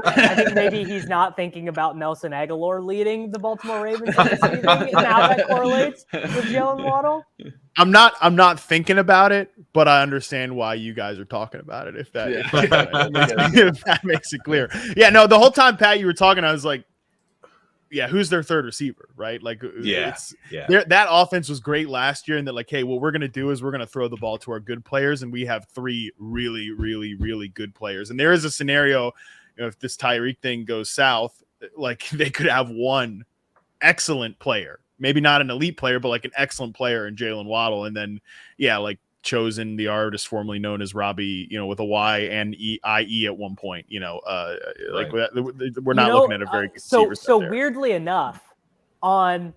maybe he's not thinking about Nelson Aguilar leading the Baltimore Ravens and how that correlates with Jalen Waddle. I'm not thinking about it, but I understand why you guys are talking about it. If that makes it clear. Yeah, no, the whole time, Pat, you were talking, I was like, yeah, who's their third receiver, right? That offense was great last year, and that hey, what we're gonna do is we're gonna throw the ball to our good players, and we have 3 really, really, really good players. And there is a scenario, if this Tyreek thing goes south, they could have one excellent player, maybe not an elite player, but an excellent player in Jalen Waddle, and then Chosen, the artist formerly known as Robbie, with a Y and IE at one point, we're not looking at a very good receiver. So weirdly enough, on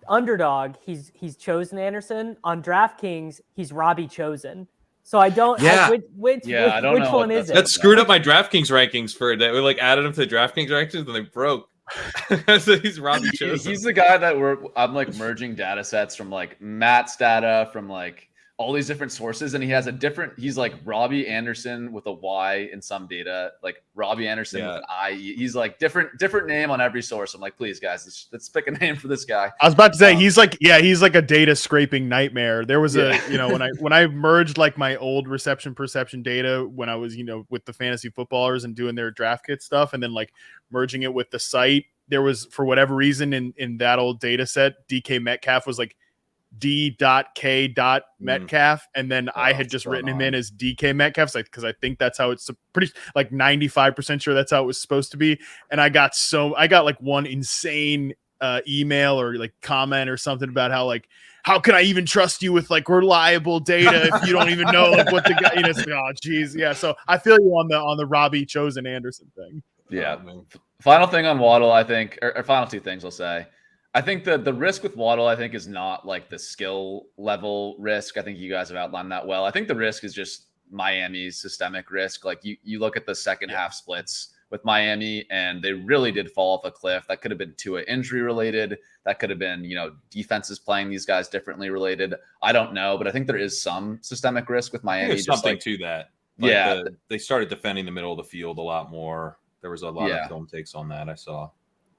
Underdog, he's Chosen Anderson. On DraftKings, he's Robbie Chosen. So I don't. Yeah. Which one is it? That screwed up my DraftKings rankings for that. We added him to the DraftKings rankings and they broke. So he's Robbie Chosen. He's the guy that I'm merging data sets from Matt's data from all these different sources, and he has he's Robbie Anderson with a Y in some data, Robbie Anderson with an IE. He's different name on every source. I'm please guys, let's pick a name for this guy. I was about to say he's a data scraping nightmare. There was when I merged my old reception perception data when I was with the fantasy footballers and doing their draft kit stuff, and then merging it with the site, there was, for whatever reason, in that old data set, DK Metcalf was D.K. Metcalf, and then I had just written him in as DK Metcalf because I think that's how it's pretty 95% sure that's how it was supposed to be. And I got one insane email or comment or something about how can I even trust you with reliable data if you don't even know what the guy, oh geez, yeah. So I feel you on the Robbie Chosen Anderson thing. Yeah. Final thing on Waddle, I think, or final 2 things I'll say. I think the risk with Waddle, I think, is not the skill level risk. I think you guys have outlined that well. I think the risk is just Miami's systemic risk. Like you look at the second half splits with Miami, and they really did fall off a cliff. That could have been Tua injury related. That could have been, defenses playing these guys differently related. I don't know, but I think there is some systemic risk with Miami. There's something to that. Like they started defending the middle of the field a lot more. There was a lot of film takes on that I saw.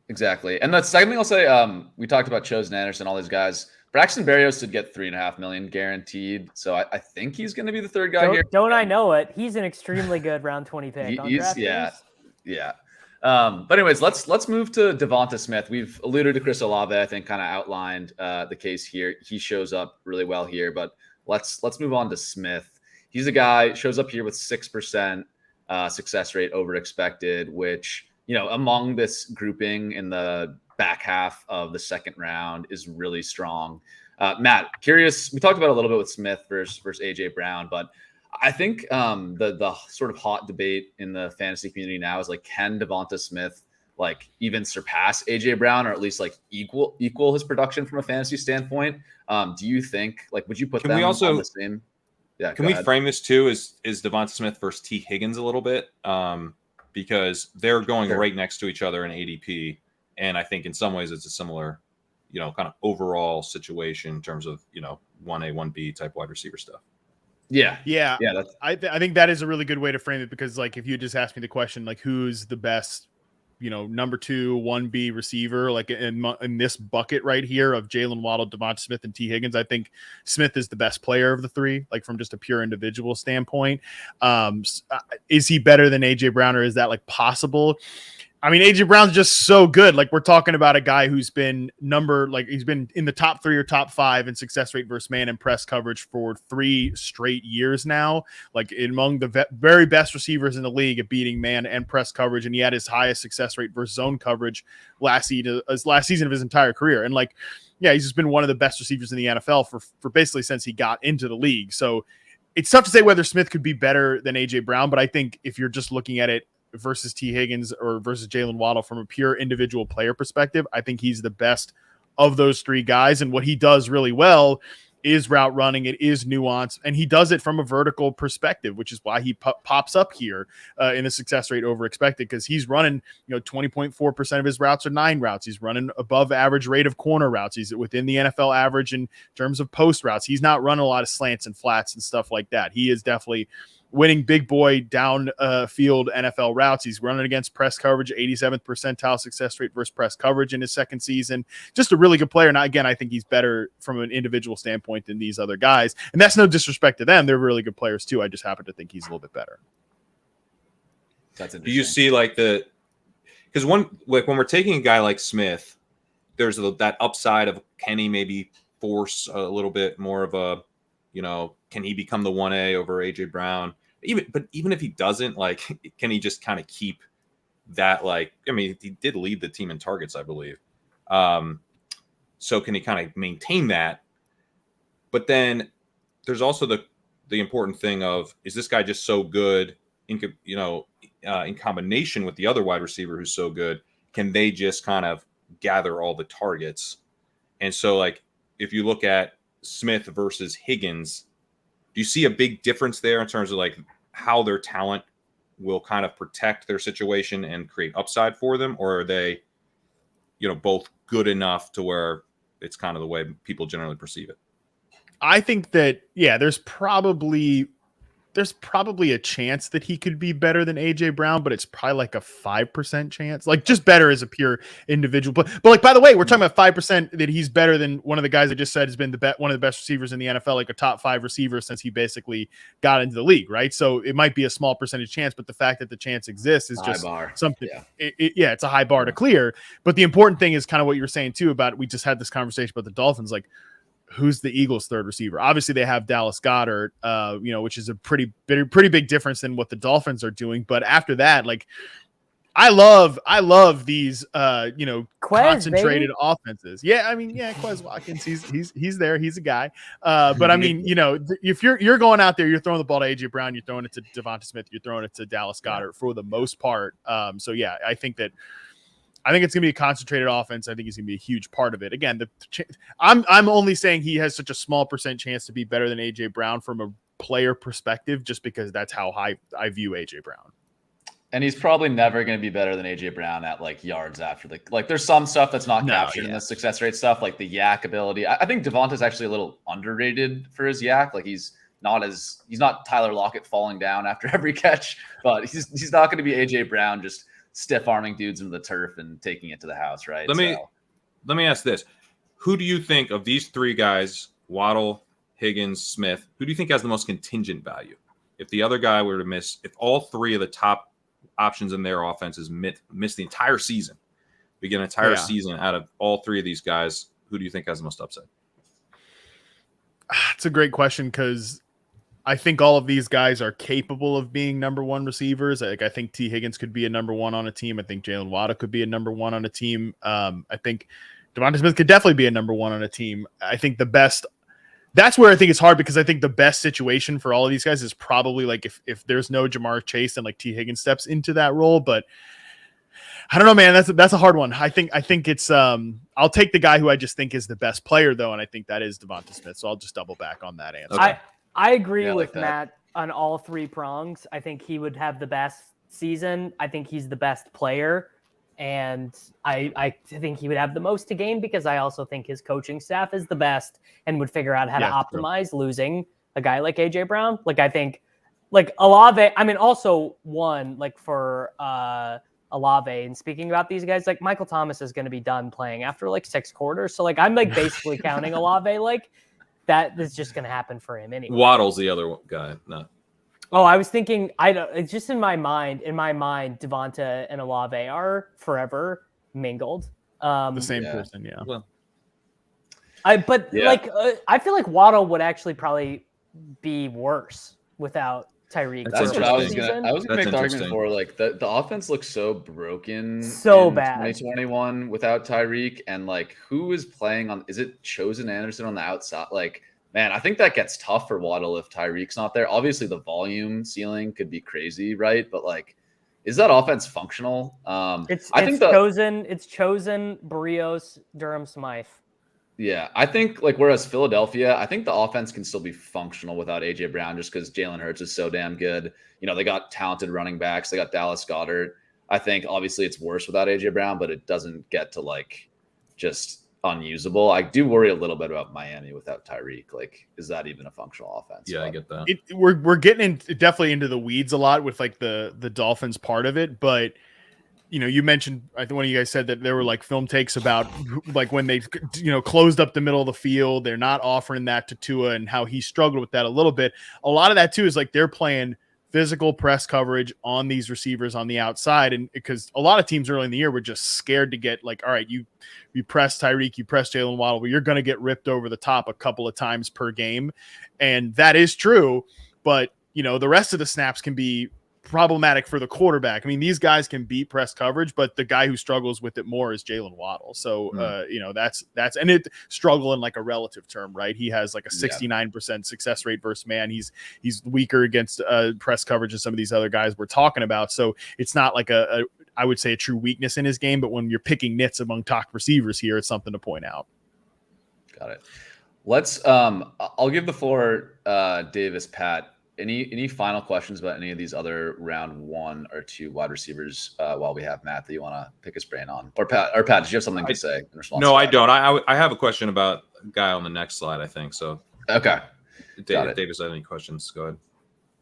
Exactly. And the second thing I'll say, we talked about Chosen Anderson, all these guys. Braxton Berrios did get $3.5 million guaranteed, so I think he's going to be the third guy here. Don't I know it? He's an extremely good round 20 pick. Yeah. But anyways, let's move to Devonta Smith. We've alluded to Chris Olave. I think kind of outlined the case here. He shows up really well here, but let's move on to Smith. He's a guy shows up here with 6% success rate over expected, which among this grouping in the back half of the second round is really strong. Matt, curious. We talked about it a little bit with Smith versus AJ Brown, but I think the sort of hot debate in the fantasy community now is like, can Devonta Smith like even surpass AJ Brown, or at least like equal his production from a fantasy standpoint? Do you think would you put them on the same? Yeah. Can we frame this too? Is Devonta Smith versus T Higgins a little bit? Because they're going right next to each other in ADP. And I think in some ways it's a similar, kind of overall situation in terms of, 1A, 1B type wide receiver stuff. Yeah. I think that is a really good way to frame it, because if you just asked me the question, who's the best, number 2, 1B receiver, in this bucket right here of Jalen Waddle, Devonta Smith, and T Higgins, I think Smith is the best player of the three, from just a pure individual standpoint. Is he better than AJ Brown, or is that possible? I mean, AJ Brown's just so good. We're talking about a guy who's been he's been in the top 3 or top 5 in success rate versus man and press coverage for 3 straight years now. Among the very best receivers in the league at beating man and press coverage. And he had his highest success rate versus zone coverage last season of his entire career. And he's just been one of the best receivers in the NFL for basically since he got into the league. So it's tough to say whether Smith could be better than AJ Brown, but I think if you're just looking at it versus T Higgins or versus Jalen Waddle from a pure individual player perspective, I think he's the best of those 3 guys. And what he does really well is route running. It is nuance, and he does it from a vertical perspective, which is why he pops up here in the success rate over expected, because he's running 20.4% of his routes are 9 routes. He's running above average rate of corner routes. He's within the NFL average in terms of post routes. He's not running a lot of slants and flats and stuff like that. He is definitely winning big boy down field NFL routes. He's running against press coverage, 87th percentile success rate versus press coverage in his second season. Just a really good player. And again, I think he's better from an individual standpoint than these other guys. And that's no disrespect to them. They're really good players too. I just happen to think he's a little bit better. That's interesting. Do you see because when we're taking a guy like Smith, there's that upside of, can he maybe force a little bit more of a, can he become the 1A over AJ Brown? Even if he doesn't, can he just kind of keep that? He did lead the team in targets, I believe. So can he kind of maintain that? But then there's also the important thing of, is this guy just so good in combination with the other wide receiver who's so good? Can they just kind of gather all the targets? And so if you look at Smith versus Higgins, do you see a big difference there in terms of how their talent will kind of protect their situation and create upside for them? Or are they, both good enough to where it's kind of the way people generally perceive it? I think that, there's probably a chance that he could be better than AJ Brown, but it's probably a 5% chance, just better as a pure individual. But by the way, we're talking about 5% that he's better than one of the guys I just said has been one of the best receivers in the NFL, a top 5 receiver since he basically got into the league. Right. So it might be a small percentage chance, but the fact that the chance exists is just something. Yeah. It's a high bar to clear. But the important thing is kind of what you were saying too about, we just had this conversation about the Dolphins, who's the Eagles' third receiver? Obviously, they have Dallas Goedert, which is a pretty big difference than what the Dolphins are doing. But after that, I love these, concentrated offenses. Yeah, Quez Watkins, he's there, he's a guy. But if you're going out there, you're throwing the ball to AJ Brown, you're throwing it to Devonta Smith, you're throwing it to Dallas Goedert for the most part. I think it's going to be a concentrated offense. I think he's going to be a huge part of it. Again, I'm only saying he has such a small percent chance to be better than AJ Brown from a player perspective, just because that's how high I view AJ Brown. And he's probably never going to be better than AJ Brown at like yards after the like. There's some stuff that's not captured in the success rate stuff, like the yak ability. I think Devonta's actually a little underrated for his yak. Like he's not Tyler Lockett falling down after every catch, but he's not going to be AJ Brown just stiff arming dudes into the turf and taking it to the house, right? Let me ask this: who do you think of these three guys, Waddle, Higgins, Smith? Who do you think has the most contingent value? If the other guy were to miss, if all three of the top options in their offenses miss the entire season, we get an entire season out of all three of these guys, who do you think has the most upside? It's a great question, because I think all of these guys are capable of being number one receivers. Like I think T. Higgins could be a number one on a team. I think Jalen Waddle could be a number one on a team. I think Devonta Smith could definitely be a number one on a team. I think that's where I think it's hard, because I think the best situation for all of these guys is probably like if there's no Jamar Chase and like T. Higgins steps into that role. But I don't know, man. That's a hard one. I think it's I'll take the guy who I just think is the best player though, and I think that is Devonta Smith. So I'll just double back on that answer. Okay. I agree with Matt on all three prongs. I think he would have the best season. I think he's the best player. And I think he would have the most to gain, because I also think his coaching staff is the best and would figure out how to optimize losing a guy like AJ Brown. Like I think like Olave, I mean, also one like for Olave, and speaking about these guys, like Michael Thomas is going to be done playing after like 6 quarters. So like I'm like basically counting Olave like that is just going to happen for him anyway. Waddle's the other guy. No. Oh, I was thinking, it's just in my mind, Devonta and Olave are forever mingled. The same person, yeah. Well, I feel like Waddle would actually probably be worse without Tyreek. That's what I was going to make the argument for. Like the offense looks so broken. So in bad. 2021 without Tyreek, and like who is playing on, is it Chosen Anderson on the outside? Like, man, I think that gets tough for Waddle if Tyreek's not there. Obviously, the volume ceiling could be crazy, right? But like, is that offense functional? It's Chosen, Berrios, Durham, Smythe. Yeah, I think like whereas Philadelphia, I think the offense can still be functional without AJ Brown, just because Jalen Hurts is so damn good. You know, they got talented running backs. They got Dallas Goedert. I think obviously it's worse without AJ Brown, but it doesn't get to like just unusable. I do worry a little bit about Miami without Tyreek. Like, is that even a functional offense? Yeah, but I get that. We're getting definitely into the weeds a lot with like the Dolphins part of it, but you know, you mentioned, I think one of you guys said that there were like film takes about like when they, you know, closed up the middle of the field, they're not offering that to Tua and how he struggled with that a little bit. A lot of that too is like they're playing physical press coverage on these receivers on the outside. And because a lot of teams early in the year were just scared to get like, all right, you press Tyreek, you press Jalen Waddle, but you're going to get ripped over the top a couple of times per game. And that is true. But, you know, the rest of the snaps can be problematic for the quarterback. I mean, these guys can beat press coverage, but the guy who struggles with it more is Jalen Waddle. So, you know, that's, and it struggle in like a relative term, right? He has like a 69% success rate versus man. He's weaker against press coverage than some of these other guys we're talking about. So it's not like I would say a true weakness in his game, but when you're picking nits among top receivers here, it's something to point out. Got it. Let's, I'll give the floor, Davis, Pat. Any final questions about any of these other round 1 or 2 wide receivers while we have Matt that you want to pick his brain on? Or Pat, did you have something to say in response? No, I don't. I have a question about a guy on the next slide, I think. So okay. Davis, have any questions? Go ahead.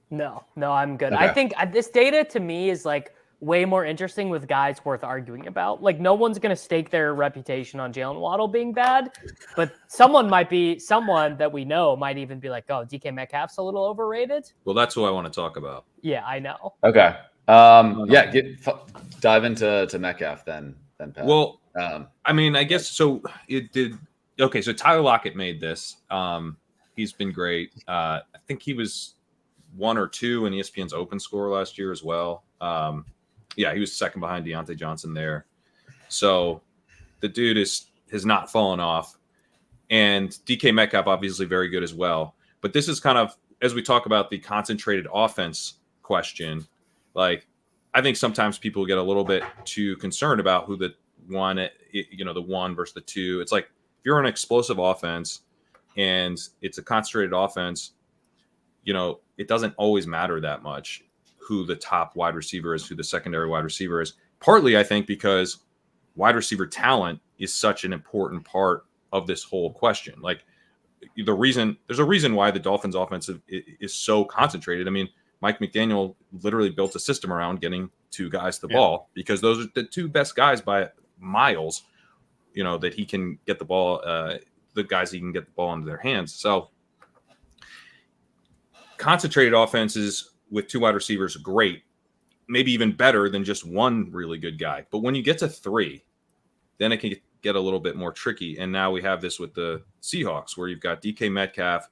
No, I'm good. Okay. I think this data to me is like way more interesting with guys worth arguing about. Like no one's going to stake their reputation on Jalen Waddle being bad, but someone that we know might even be like, oh, DK Metcalf's a little overrated. Well, that's who I want to talk about. Yeah, I know. Okay. Dive into Metcalf then Pat. Well, I mean, I guess so. It did. Okay. So Tyler Lockett made this. He's been great. I think he was 1 or 2 in ESPN's open score last year as well. Yeah, he was second behind Deontay Johnson there. So the dude has not fallen off. And DK Metcalf, obviously very good as well. But this is kind of, as we talk about the concentrated offense question, like I think sometimes people get a little bit too concerned about who the one, you know, the 1 versus the 2. It's like if you're an explosive offense and it's a concentrated offense, it doesn't always matter that much who the top wide receiver is, who the secondary wide receiver is. Partly, I think, because wide receiver talent is such an important part of this whole question. Like there's a reason why the Dolphins offense is so concentrated. I mean, Mike McDaniel literally built a system around getting two guys the ball, because those are the two best guys by miles, that he can get the ball, the guys he can get the ball into their hands. So concentrated offenses with two wide receivers, great, maybe even better than just one really good guy. But when you get to three, then it can get a little bit more tricky. And now we have this with the Seahawks, where you've got DK Metcalf,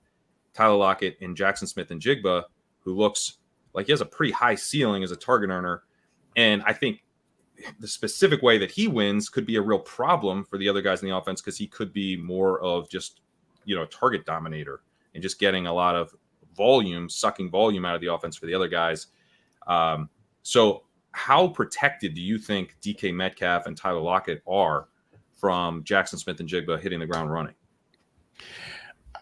Tyler Lockett, and Jackson Smith and Jigba, who looks like he has a pretty high ceiling as a target earner. And I think the specific way that he wins could be a real problem for the other guys in the offense, because he could be more of just, target dominator and just getting a lot of volume, sucking volume out of the offense for the other guys. So how protected do you think DK Metcalf and Tyler Lockett are from Jackson Smith and Jigba hitting the ground running?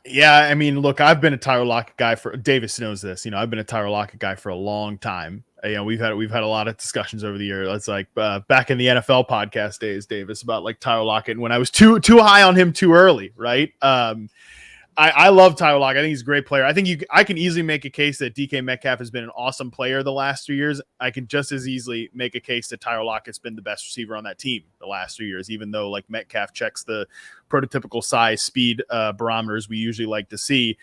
Yeah, I mean, look, I've been a Tyler Lockett guy Davis knows this. I've been a Tyler Lockett guy for a long time. We've had a lot of discussions over the year. It's like back in the NFL podcast days, Davis, about like Tyler Lockett when I was too high on him too early, right? I love Tyler Lockett. I think he's a great player. I think I can easily make a case that DK Metcalf has been an awesome player the last 2 years. I can just as easily make a case that Tyler Lockett's been the best receiver on that team the last 2 years, even though like Metcalf checks the prototypical size speed barometers we usually like to see.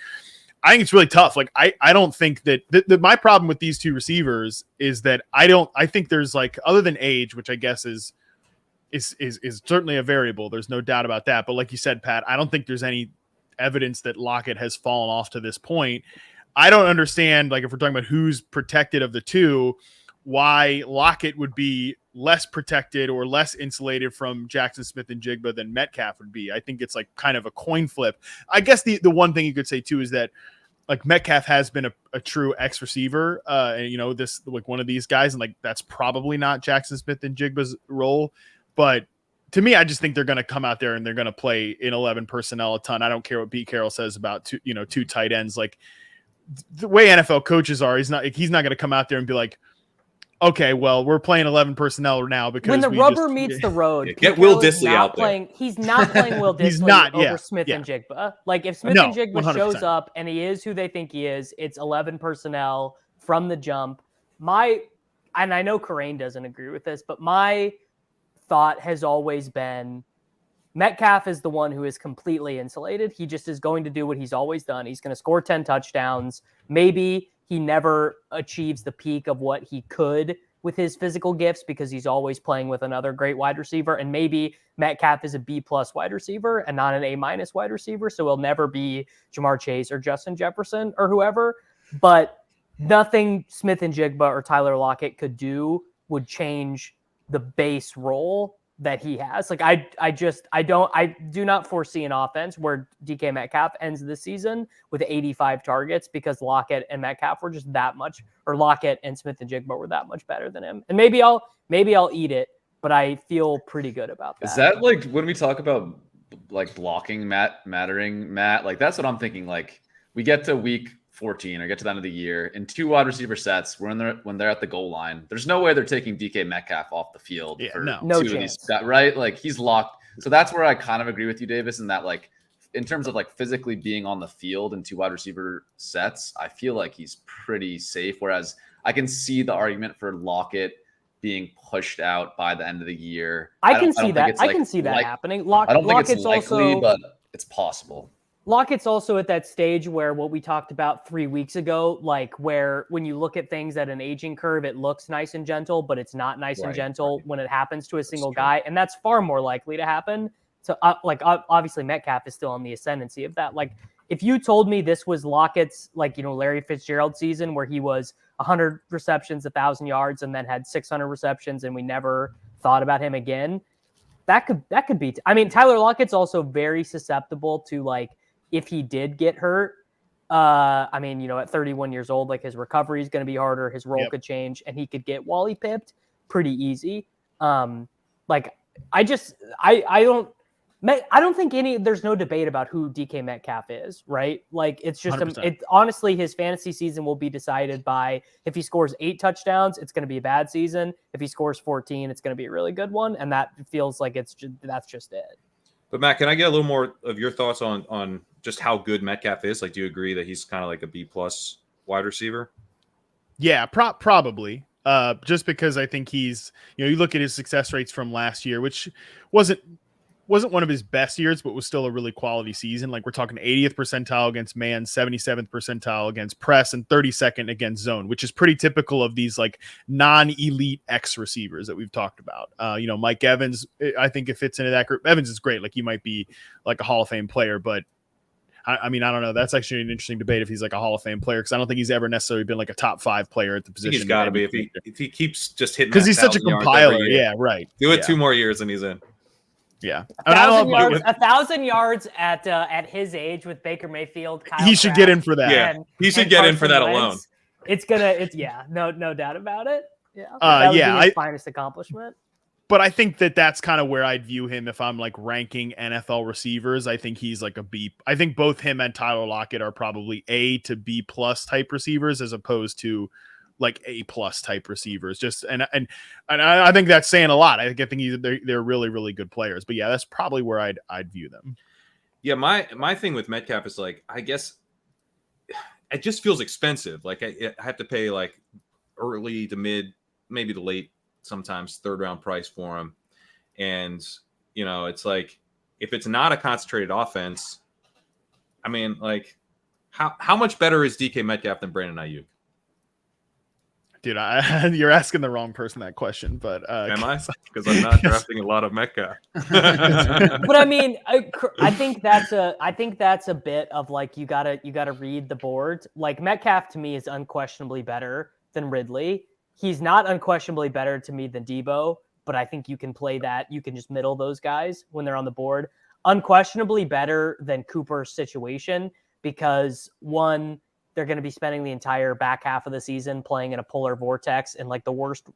I think it's really tough. Like I don't think that my problem with these two receivers is that I think there's like, other than age, which I guess is certainly a variable. There's no doubt about that. But like you said, Pat, I don't think there's any evidence that Lockett has fallen off to this point. I don't understand, like if we're talking about who's protected of the two, why Lockett would be less protected or less insulated from Jackson Smith and Jigba than Metcalf would be. I think it's like kind of a coin flip. I guess the one thing you could say too is that like Metcalf has been a true X receiver, and this like one of these guys, and like that's probably not Jackson Smith and Jigba's role, but to me, I just think they're going to come out there and they're going to play in 11 personnel a ton. I don't care what Pete Carroll says about two tight ends. Like the way NFL coaches are, he's not going to come out there and be like, okay, well, we're playing 11 personnel now because when the rubber meets the road, get Will Dissly out there. He's not playing Will Dissly over Smith and Jigba. Like if Smith and Jigba 100%. Shows up and he is who they think he is, it's 11 personnel from the jump. And I know Karain doesn't agree with this, but my thought has always been Metcalf is the one who is completely insulated. He just is going to do what he's always done. He's going to score 10 touchdowns. Maybe he never achieves the peak of what he could with his physical gifts because he's always playing with another great wide receiver. And maybe Metcalf is a B+ wide receiver and not an A- wide receiver. So he'll never be Jamar Chase or Justin Jefferson or whoever. But nothing Smith and Jigba or Tyler Lockett could do would change the base role that he has. Like I do not foresee an offense where DK Metcalf ends the season with 85 targets because Lockett and Metcalf were just that much, or Lockett and Smith and Jigba were that much better than him. And maybe I'll eat it, but I feel pretty good about that. Is that like when we talk about like blocking mattering, Matt? Like that's what I'm thinking. Like we get to week 14 or get to the end of the year in two wide receiver sets when they're at the goal line. There's no way they're taking DK Metcalf off the field for no two chance. of these, right? Like he's locked. So that's where I kind of agree with you, Davis, in that like in terms of like physically being on the field in two wide receiver sets, I feel like he's pretty safe. Whereas I can see the argument for Lockett being pushed out by the end of the year. I can see that happening. I don't think it's likely, but it's possible. Lockett's also at that stage where what we talked about 3 weeks ago, like where when you look at things at an aging curve, it looks nice and gentle, but it's not nice and gentle when it happens to a single guy. And that's far more likely to happen. So obviously Metcalf is still on the ascendancy of that. Like if you told me this was Lockett's, Larry Fitzgerald season where he was 100 receptions, 1,000 yards, and then had 600 receptions and we never thought about him again, that could be, Tyler Lockett's also very susceptible to if he did get hurt, at 31 years old, his recovery is going to be harder. His role could change and he could get Wally pipped pretty easy. I I don't think there's no debate about who DK Metcalf is, right? Like it's just, 100%. Honestly, his fantasy season will be decided by if he scores 8 touchdowns, it's going to be a bad season. If he scores 14, it's going to be a really good one. And that feels like that's just it. But Matt, can I get a little more of your thoughts on just how good Metcalf is? Like, do you agree that he's kind of like a B+ wide receiver? Yeah, probably. Just because I think he's, you look at his success rates from last year, which wasn't one of his best years, but was still a really quality season. Like we're talking 80th percentile against man, 77th percentile against press, and 32nd against zone, which is pretty typical of these like non-elite X receivers that we've talked about. Mike Evans, I think it fits into that group. Evans is great. Like he might be like a Hall of Fame player, but I mean, I don't know. That's actually an interesting debate if he's like a Hall of Fame player, because I don't think he's ever necessarily been like a top 5 player at the position. He's got to be if he keeps just hitting, because he's such a compiler. Yeah, right. Do it 2 more years and he's in. Yeah, 1,000 yards at his age with Baker Mayfield. Kyle he should get in for that. Yeah, he should get in for that alone. No doubt about it. Yeah, his finest accomplishment. But I think that's kind of where I'd view him if I'm like ranking NFL receivers. I think he's like a B. I think both him and Tyler Lockett are probably A to B+ type receivers, as opposed to like A+ type receivers. Just and I think that's saying a lot. I think they're really, really good players. But yeah, that's probably where I'd view them. Yeah, my thing with Metcalf is like, I guess it just feels expensive. Like I have to pay like early to mid, maybe the late, sometimes 3rd round price for him. And it's like, if it's not a concentrated offense, I mean, like how much better is DK Metcalf than Brandon Ayuk? Dude, you're asking the wrong person that question, but am I? Because I'm not drafting a lot of Metcalf. But I mean, I think that's a bit of like you gotta read the board. Like Metcalf to me is unquestionably better than Ridley. He's not unquestionably better to me than Debo, but I think you can play that. You can just middle those guys when they're on the board. Unquestionably better than Cooper's situation, because one, they're going to be spending the entire back half of the season playing in a polar vortex and like the worst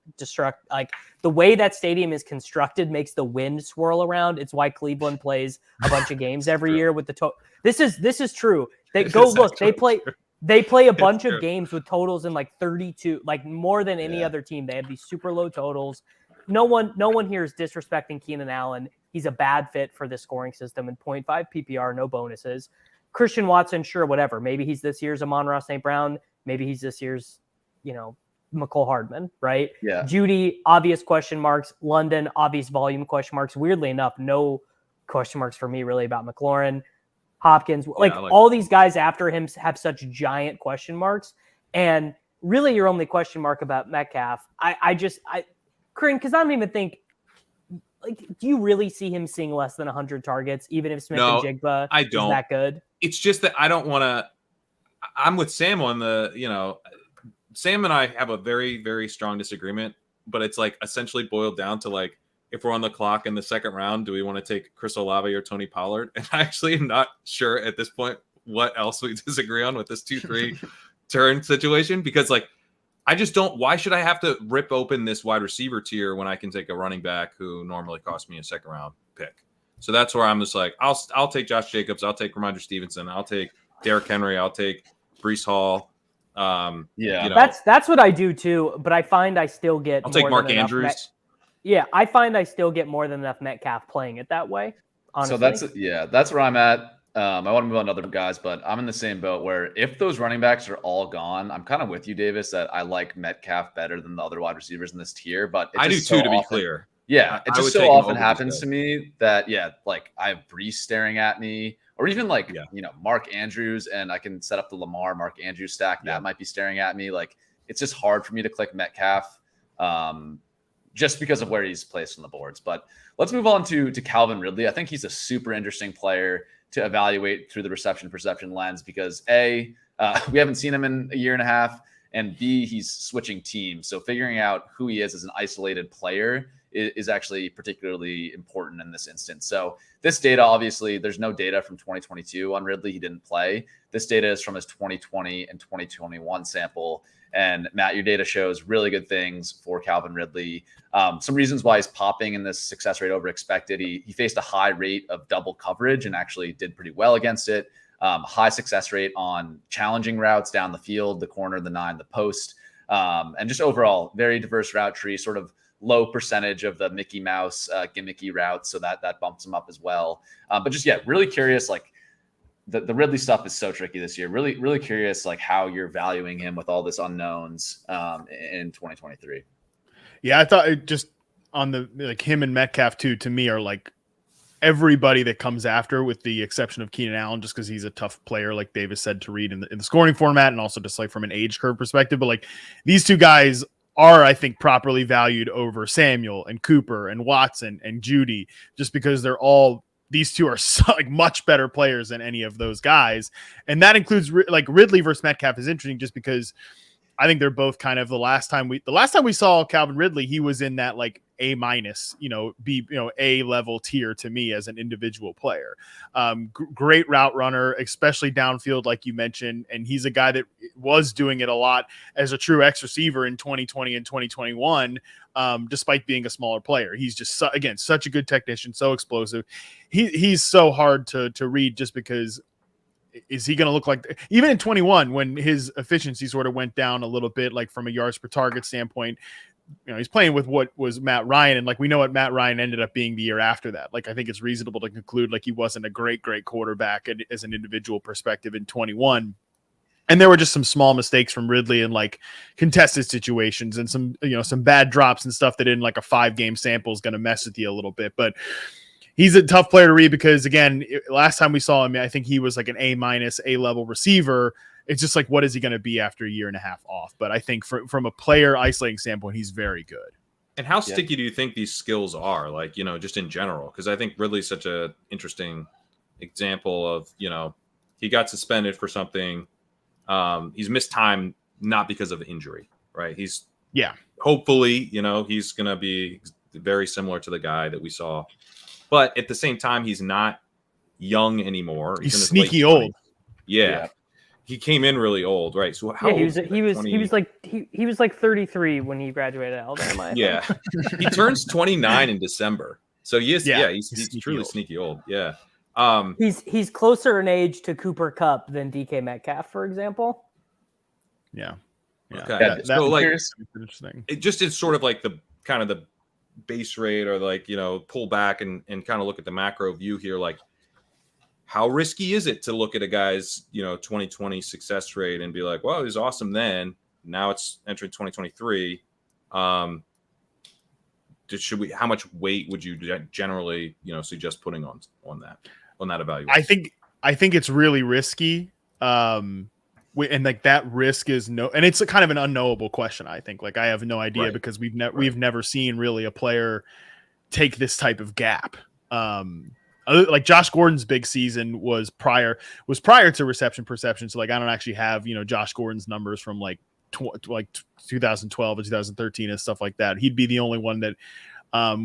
like the way that stadium is constructed makes the wind swirl around. It's why Cleveland plays a bunch of games every year with the This is true. They play a bunch of games with totals in like 32, like more than any other team. They have these super low totals. No one here is disrespecting Keenan Allen. He's a bad fit for this scoring system and 0.5 PPR, no bonuses. Christian Watson, sure, whatever. Maybe he's this year's Amon-Ra St. Brown. Maybe he's this year's, McCole Hardman, right? Yeah. Jeudy, obvious question marks. London, obvious volume question marks. Weirdly enough, no question marks for me really about McLaurin. Hopkins, all these guys after him have such giant question marks. And really your only question mark about Metcalf, Corinne, because I don't even think, like, do you really see him seeing less than 100 targets, even if Smith and Jigba is that good? It's just that I don't want to. I'm with Sam on Sam and I have a very, very strong disagreement, but it's like essentially boiled down to like, if we're on the clock in the 2nd round, do we want to take Chris Olave or Tony Pollard? And I actually am not sure at this point what else we disagree on with this 2-3 turn situation, because like, I just don't. Why should I have to rip open this wide receiver tier when I can take a running back who normally cost me a 2nd round pick? So that's where I'm just like, I'll take Josh Jacobs, I'll take Ramondre Stevenson, I'll take Derrick Henry, I'll take Breece Hall. That's what I do too. But I find I still get. I'll take Mark Andrews. I find I still get more than enough Metcalf playing it that way. Honestly. So that's where I'm at. I want to move on to other guys, but I'm in the same boat where if those running backs are all gone, I'm kind of with you, Davis, that I like Metcalf better than the other wide receivers in this tier. But I do too, to be clear. Yeah, it just so often happens to me that like I have Breece staring at me, or even like Mark Andrews, and I can set up the Mark Andrews stack that might be staring at me. Like it's just hard for me to click Metcalf, just because of where he's placed on the boards. But let's move on to Calvin Ridley. I think he's a super interesting player to evaluate through the reception perception lens, because A, we haven't seen him in a year and a half, and B, he's switching teams. So figuring out who he is as an isolated player is actually particularly important in this instance. So this data, obviously, there's no data from 2022 on Ridley. He didn't play. This data is from his 2020 and 2021 sample. And Matt, your data shows really good things for Calvin Ridley. Some reasons why he's popping in this success rate over expected. He faced a high rate of double coverage and actually did pretty well against it. High success rate on challenging routes down the field, the corner, the 9, the post, and just overall very diverse route tree, sort of low percentage of the Mickey Mouse gimmicky routes. So that bumps him up as well. But just, yeah, really curious, like the Ridley stuff is so tricky this year. Really, really curious, like how you're valuing him with all this unknowns in 2023. Yeah, I thought it just on the like him and Metcalf too, to me are like everybody that comes after, with the exception of Keenan Allen, just because he's a tough player, like Davis said, to read in the scoring format, and also just like from an age curve perspective. But like these two guys are, I think, properly valued over Samuel and Cooper and Watson and Jeudy, just because these two are like much better players than any of those guys. And that includes like Ridley versus Metcalf is interesting just because I think they're both kind of the last time we saw Calvin Ridley, he was in that like A-, B, A level tier to me as an individual player. Great route runner, especially downfield, like you mentioned. And he's a guy that was doing it a lot as a true X receiver in 2020 and 2021, despite being a smaller player. He's just, again, such a good technician, so explosive. He's so hard to read just because is he going to look like, even in 21, when his efficiency sort of went down a little bit, like from a yards per target standpoint, he's playing with what was Matt Ryan. And like, we know what Matt Ryan ended up being the year after that. Like, I think it's reasonable to conclude like he wasn't a great quarterback as an individual perspective in 21. And there were just some small mistakes from Ridley in like contested situations and some bad drops and stuff that in like a 5-game sample is going to mess with you a little bit. But he's a tough player to read because, again, last time we saw him, I think he was like an A- A-level receiver. It's just like, what is he going to be after a year and a half off? But I think from a player isolating standpoint, he's very good. And how sticky do you think these skills are? Like, just in general, because I think Ridley's such a interesting example of, he got suspended for something. He's missed time, not because of injury, right? Hopefully, he's going to be very similar to the guy that we saw. But at the same time, he's not young anymore. He's sneaky old. Yeah. He came in really old, right? So how old he was like 33 when he graduated Alabama. Yeah. He turns 29 in December. So he's truly old. Sneaky old. Yeah. He's closer in age to Cooper Kupp than DK Metcalf, for example. Yeah. Okay. So like interesting. It just is sort of like the kind of the base rate, or like, pull back and kind of look at the macro view here. Like, how risky is it to look at a guy's, 2020 success rate and be like, well, he was awesome then. Now it's entering 2023. How much weight would you generally, suggest putting on that evaluation? I think it's really risky. And like that risk is and it's a kind of an unknowable question. I think like I have no idea because we've never seen really a player take this type of gap. Like Josh Gordon's big season was prior to reception perception. So like, I don't actually have, Josh Gordon's numbers from like 2012 and 2013 and stuff like that. He'd be the only one that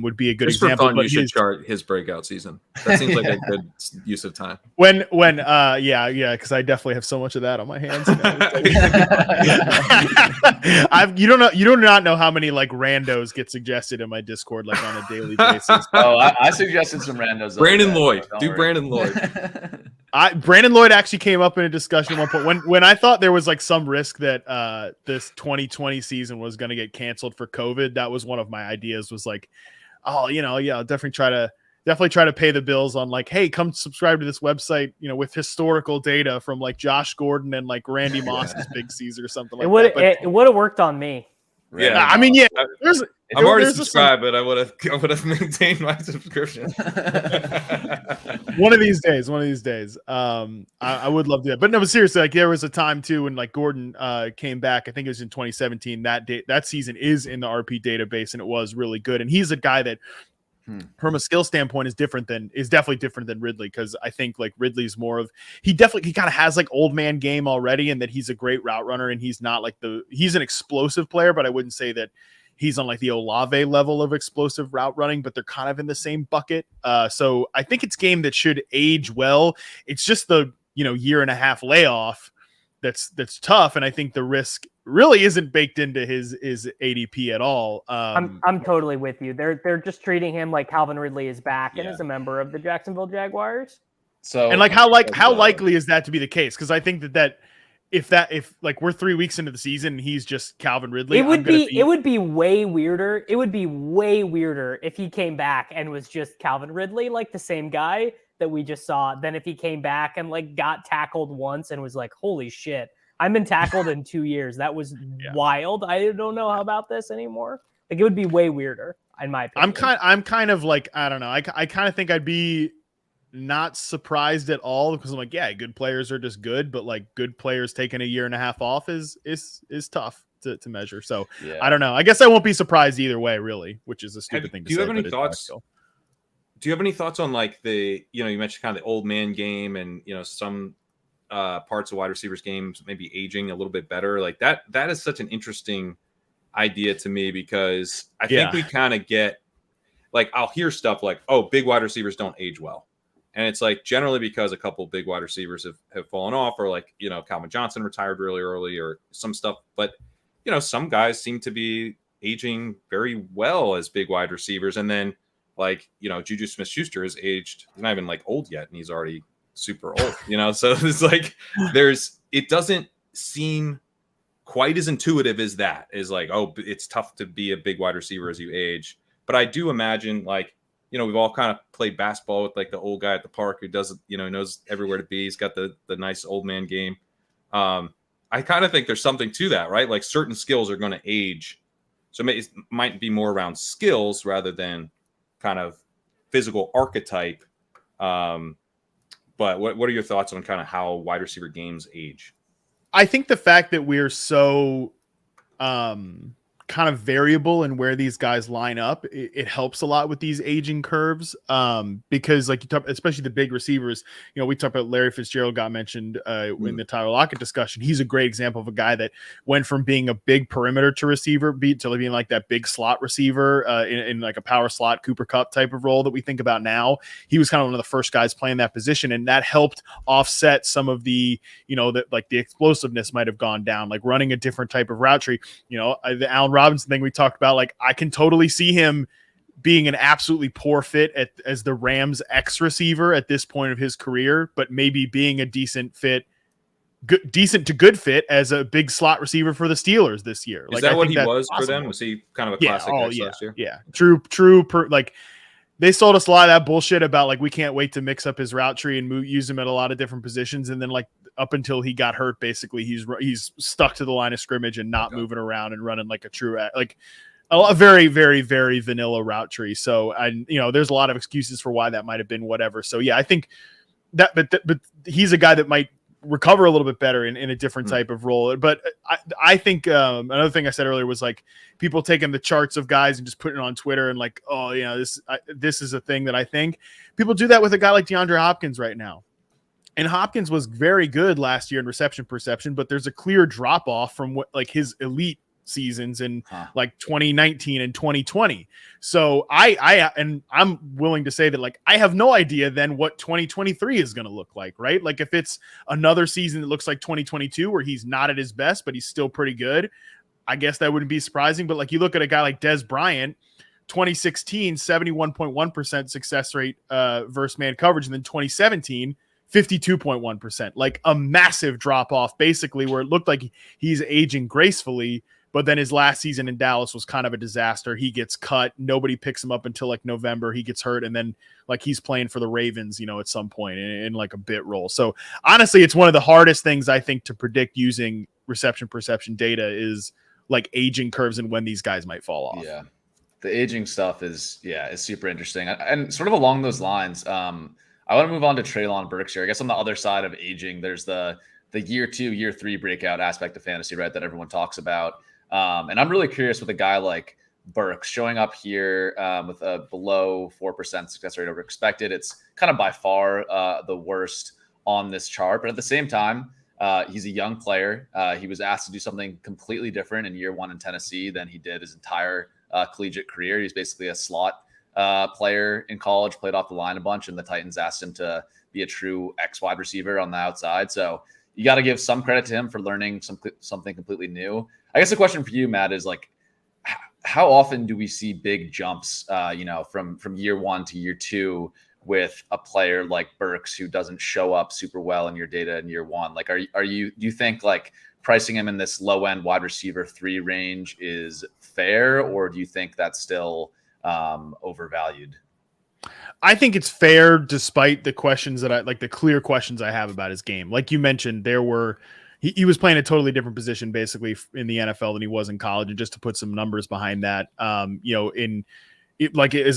would be a good example. For fun, you should chart his breakout season. That seems like a good use of time. Because I definitely have so much of that on my hands. You do not know how many like randos get suggested in my Discord like on a daily basis. Oh, I suggested some randos. Brandon Lloyd, Brandon Lloyd. Brandon Lloyd actually came up in a discussion at one point when I thought there was like some risk that this 2020 season was going to get canceled for COVID. That was one of my ideas. Was like, definitely try to pay the bills on like, hey, come subscribe to this website, with historical data from like Josh Gordon and like Randy Moss's big season or something like that. It would have worked on me. Yeah, I mean, I'm already subscribed, but I would have maintained my subscription. One of these days. I would love to do that. But no, but seriously, like there was a time too when like Gordon came back. I think it was in 2017. That season is in the RP database, and it was really good. And he's a guy that, from a skill standpoint, is definitely different than Ridley, because I think like Ridley's more of he kind of has like old man game already, and that he's a great route runner, and he's not like he's an explosive player, but I wouldn't say that he's on like the Olave level of explosive route running, but they're kind of in the same bucket. So I think it's a game that should age well. It's just the, year and a half layoff that's tough. And I think the risk really isn't baked into his ADP at all. I'm totally with you. They're just treating him like Calvin Ridley is back and is a member of the Jacksonville Jaguars. So, and like how likely is that to be the case? Because I think that if like we're 3 weeks into the season and he's just Calvin Ridley, it would be way weirder. It would be way weirder if he came back and was just Calvin Ridley, like the same guy that we just saw, than if he came back and like got tackled once and was like, holy shit, I've been tackled in 2 years. That was wild. I don't know about this anymore. Like it would be way weirder in my opinion. I'm kind of like, I don't know. I kind of think I'd be not surprised at all because I'm like, yeah, good players are just good, but like good players taking a year and a half off is tough to measure. So I don't know. I guess I won't be surprised either way, really, which is a stupid thing to say. Do you have any thoughts? Do you have any thoughts on like the, you mentioned kind of the old man game and, some parts of wide receivers games maybe aging a little bit better? Like that is such an interesting idea to me because I think we kind of get like, I'll hear stuff like, oh, big wide receivers don't age well. And it's like generally because a couple of big wide receivers have fallen off or like, Calvin Johnson retired really early or some stuff. But, some guys seem to be aging very well as big wide receivers. And then like, Juju Smith-Schuster is aged. He's not even like old yet. And he's already super old, so it's like it doesn't seem quite as intuitive as that is like, oh, it's tough to be a big wide receiver as you age. But I do imagine like, we've all kind of played basketball with like the old guy at the park who doesn't, knows everywhere to be. He's got the nice old man game. I kind of think there's something to that, right? Like certain skills are going to age. So it might be more around skills rather than kind of physical archetype. But what are your thoughts on kind of how wide receiver games age? I think the fact that we're so kind of variable in where these guys line up, it helps a lot with these aging curves. Because like you talk, especially the big receivers, we talked about Larry Fitzgerald got mentioned in the Tyler Lockett discussion. He's a great example of a guy that went from being a big perimeter to receiver to being like that big slot receiver in like a power slot Cooper Kupp type of role that we think about now. He was kind of one of the first guys playing that position, and that helped offset some of the, that like the explosiveness might have gone down, like running a different type of route tree. The Allen Robinson thing we talked about, like I can totally see him being an absolutely poor fit as the Rams X receiver at this point of his career, but maybe being a decent to good fit as a big slot receiver for the Steelers this year. Is that what he was possible for them? Was he kind of a classic last year? Yeah. True. Like they sold us a lot of that bullshit about like, we can't wait to mix up his route tree and use him at a lot of different positions. And then like up until he got hurt, basically he's stuck to the line of scrimmage and not moving around and running like a true, like a very, very, very vanilla route tree. So, and there's a lot of excuses for why that might've been whatever. So yeah, I think that, but he's a guy that might recover a little bit better in a different type of role. But I think another thing I said earlier was like people taking the charts of guys and just putting it on Twitter and like, oh, this is a thing that I think people do that with a guy like DeAndre Hopkins right now. And Hopkins was very good last year in reception perception, but there's a clear drop off from what like his elite seasons in like 2019 and 2020. So I'm willing to say that like I have no idea then what 2023 is going to look like, right? Like if it's another season that looks like 2022 where he's not at his best but he's still pretty good, I guess that wouldn't be surprising. But like you look at a guy like Dez Bryant, 2016 71.1% success rate versus man coverage, and then 2017 52.1%, like a massive drop off basically where it looked like he's aging gracefully. But then his last season in Dallas was kind of a disaster. He gets cut. Nobody picks him up until like November. He gets hurt. And then like he's playing for the Ravens, at some point in like a bit role. So honestly, it's one of the hardest things I think to predict using reception perception data is like aging curves and when these guys might fall off. Yeah. The aging stuff is super interesting. And sort of along those lines, I want to move on to Treylon Burks here. I guess on the other side of aging, there's the year 2, year 3 breakout aspect of fantasy, right? That everyone talks about. And I'm really curious with a guy like Burks showing up here with a below 4% success rate over expected. It's kind of by far the worst on this chart. But at the same time, He's a young player. He was asked to do something completely different in year one in Tennessee than he did his entire collegiate career. He's basically a slot player in college, played off the line a bunch, and the Titans asked him to be a true X wide receiver on the outside. So you got to give some credit to him for learning something completely new. I guess the question for you, Matt, is like, how often do we see big jumps, from year one to year two with a player like Burks who doesn't show up super well in your data in year one? Like, do you think like pricing him in this low end wide receiver 3 range is fair, or do you think that's still overvalued? I think it's fair despite the questions that the clear questions I have about his game. Like you mentioned, he was playing a totally different position basically in the NFL than he was in college. And just to put some numbers behind that, as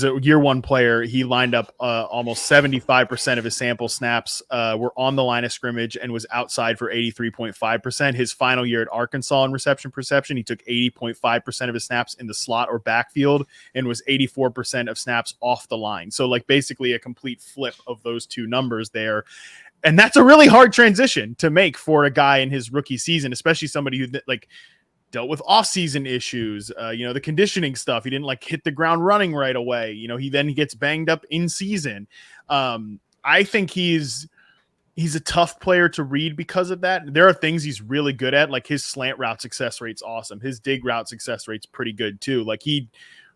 a year one player, he lined up almost 75% of his sample snaps were on the line of scrimmage and was outside for 83.5%. His final year at Arkansas in reception perception, he took 80.5% of his snaps in the slot or backfield and was 84% of snaps off the line. So like basically a complete flip of those two numbers there. And that's a really hard transition to make for a guy in his rookie season, especially somebody who dealt with off-season issues, the conditioning stuff. He didn't hit the ground running right away. He then gets banged up in season. I think he's a tough player to read because of that. There are things he's really good at, like his slant route success rate's awesome. His dig route success rate's pretty good too. Like he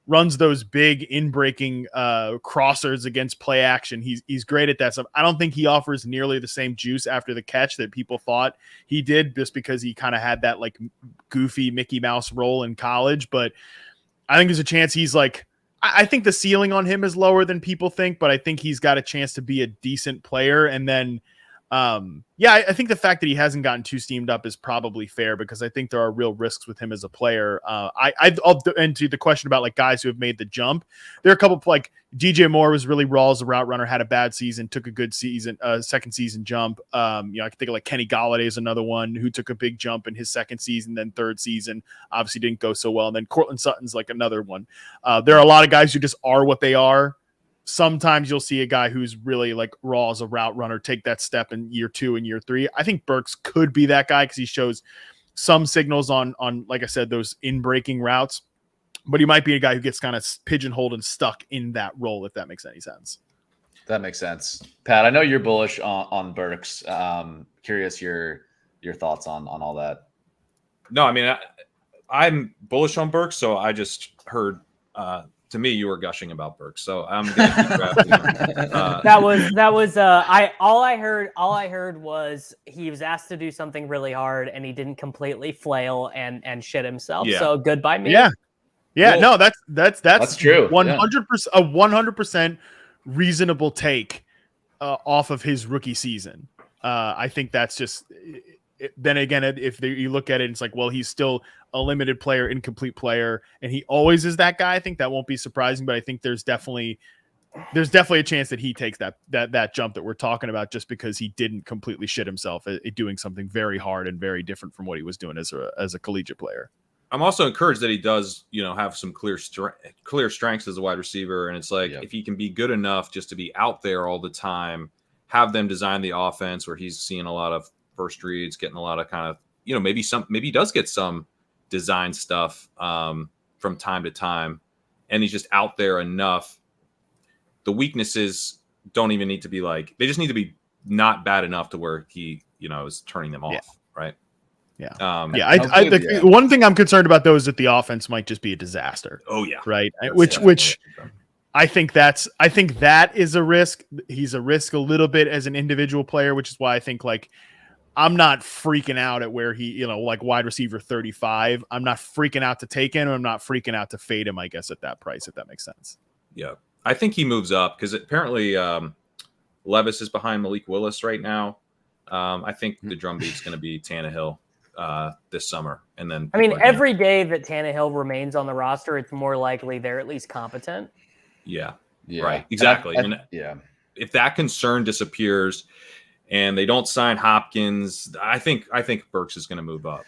runs those big in-breaking crossers against play action. He's great at that stuff. I don't think he offers nearly the same juice after the catch that people thought he did, just because he kind of had that goofy Mickey Mouse role in college. But I think there's a chance he's I think the ceiling on him is lower than people think, but I think he's got a chance to be a decent player. And then I think the fact that he hasn't gotten too steamed up is probably fair, because I think there are real risks with him as a player. I'll into the question about guys who have made the jump. There are a couple DJ Moore was really raw as a route runner, had a bad season, took a good season, second season jump. I can think of Kenny Golladay is another one who took a big jump in his second season, then third season obviously didn't go so well. And then Cortland Sutton's another one. There are a lot of guys who just are what they are. Sometimes you'll see a guy who's really raw as a route runner take that step in year 2 and year 3. I think Burks could be that guy because he shows some signals on, like I said, those in-breaking routes, but he might be a guy who gets kind of pigeonholed and stuck in that role, if that makes any sense. That makes sense. Pat, I know you're bullish on Burks. Curious your thoughts on all that. No, I mean, I'm bullish on Burks, so I just heard to me, you were gushing about Burks, so I'm gonna keep drafting him. All I heard was he was asked to do something really hard and he didn't completely flail and shit himself. Yeah. So goodbye me. Yeah. Well, no, that's true. 100%, a 100% reasonable take off of his rookie season. I think that's just. Then again, if you look at it, it's he's still a limited player, incomplete player, and he always is that guy. I think that won't be surprising, but I think there's definitely a chance that he takes that jump that we're talking about, just because he didn't completely shit himself at doing something very hard and very different from what he was doing as a collegiate player. I'm also encouraged that he does, have some clear strengths as a wide receiver, and it's if he can be good enough just to be out there all the time, have them design the offense where he's seeing a lot of first reads, getting a lot of kind of, maybe he does get some design stuff from time to time, and he's just out there enough. The weaknesses don't even need to be they just need to be not bad enough to where he, is turning them off. Right. Yeah. One thing I'm concerned about though is that the offense might just be a disaster. Oh yeah. Right. Which I think that is a risk. He's a risk a little bit as an individual player, which is why I think I'm not freaking out at where he, wide receiver 35. I'm not freaking out to take him. I'm not freaking out to fade him, I guess, at that price, if that makes sense. Yeah. I think he moves up because apparently Levis is behind Malik Willis right now. I think the drumbeat's going to be Tannehill this summer. And then every day that Tannehill remains on the roster, it's more likely they're at least competent. Yeah. Right. Exactly. If that concern disappears and they don't sign Hopkins, I think Burks is going to move up.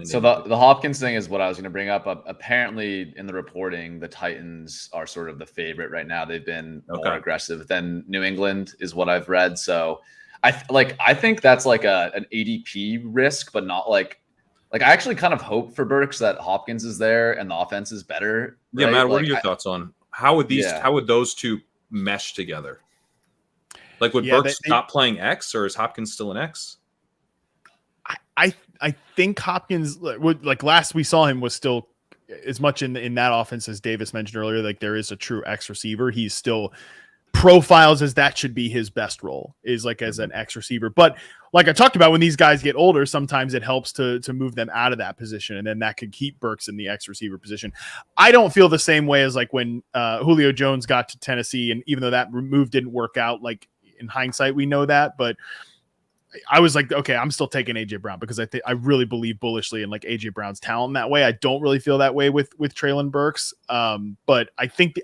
So the Hopkins thing is what I was going to bring up. Apparently, in the reporting, the Titans are sort of the favorite right now. They've been more aggressive than New England, is what I've read. So I think that's like an ADP risk, but not like I actually kind of hope for Burks that Hopkins is there and the offense is better. Yeah, right? Matt, what Like, are your thoughts on how would those two mesh together? Like, would Burks stop playing X, or is Hopkins still an X? I think Hopkins would, like, last we saw him was still as much in that offense as Davis mentioned earlier. Like, there is a true X receiver. He's still profiles as that should be his best role, is like as an X receiver. But like I talked about, when these guys get older, sometimes it helps to move them out of that position, and then that could keep Burks in the X receiver position. I don't feel the same way as like when Julio Jones got to Tennessee, and even though that move didn't work out, like in hindsight we know that, but I was like, okay, I'm still taking AJ Brown because I really believe bullishly in like AJ Brown's talent in that way. I don't really feel that way with Treylon Burks. But I think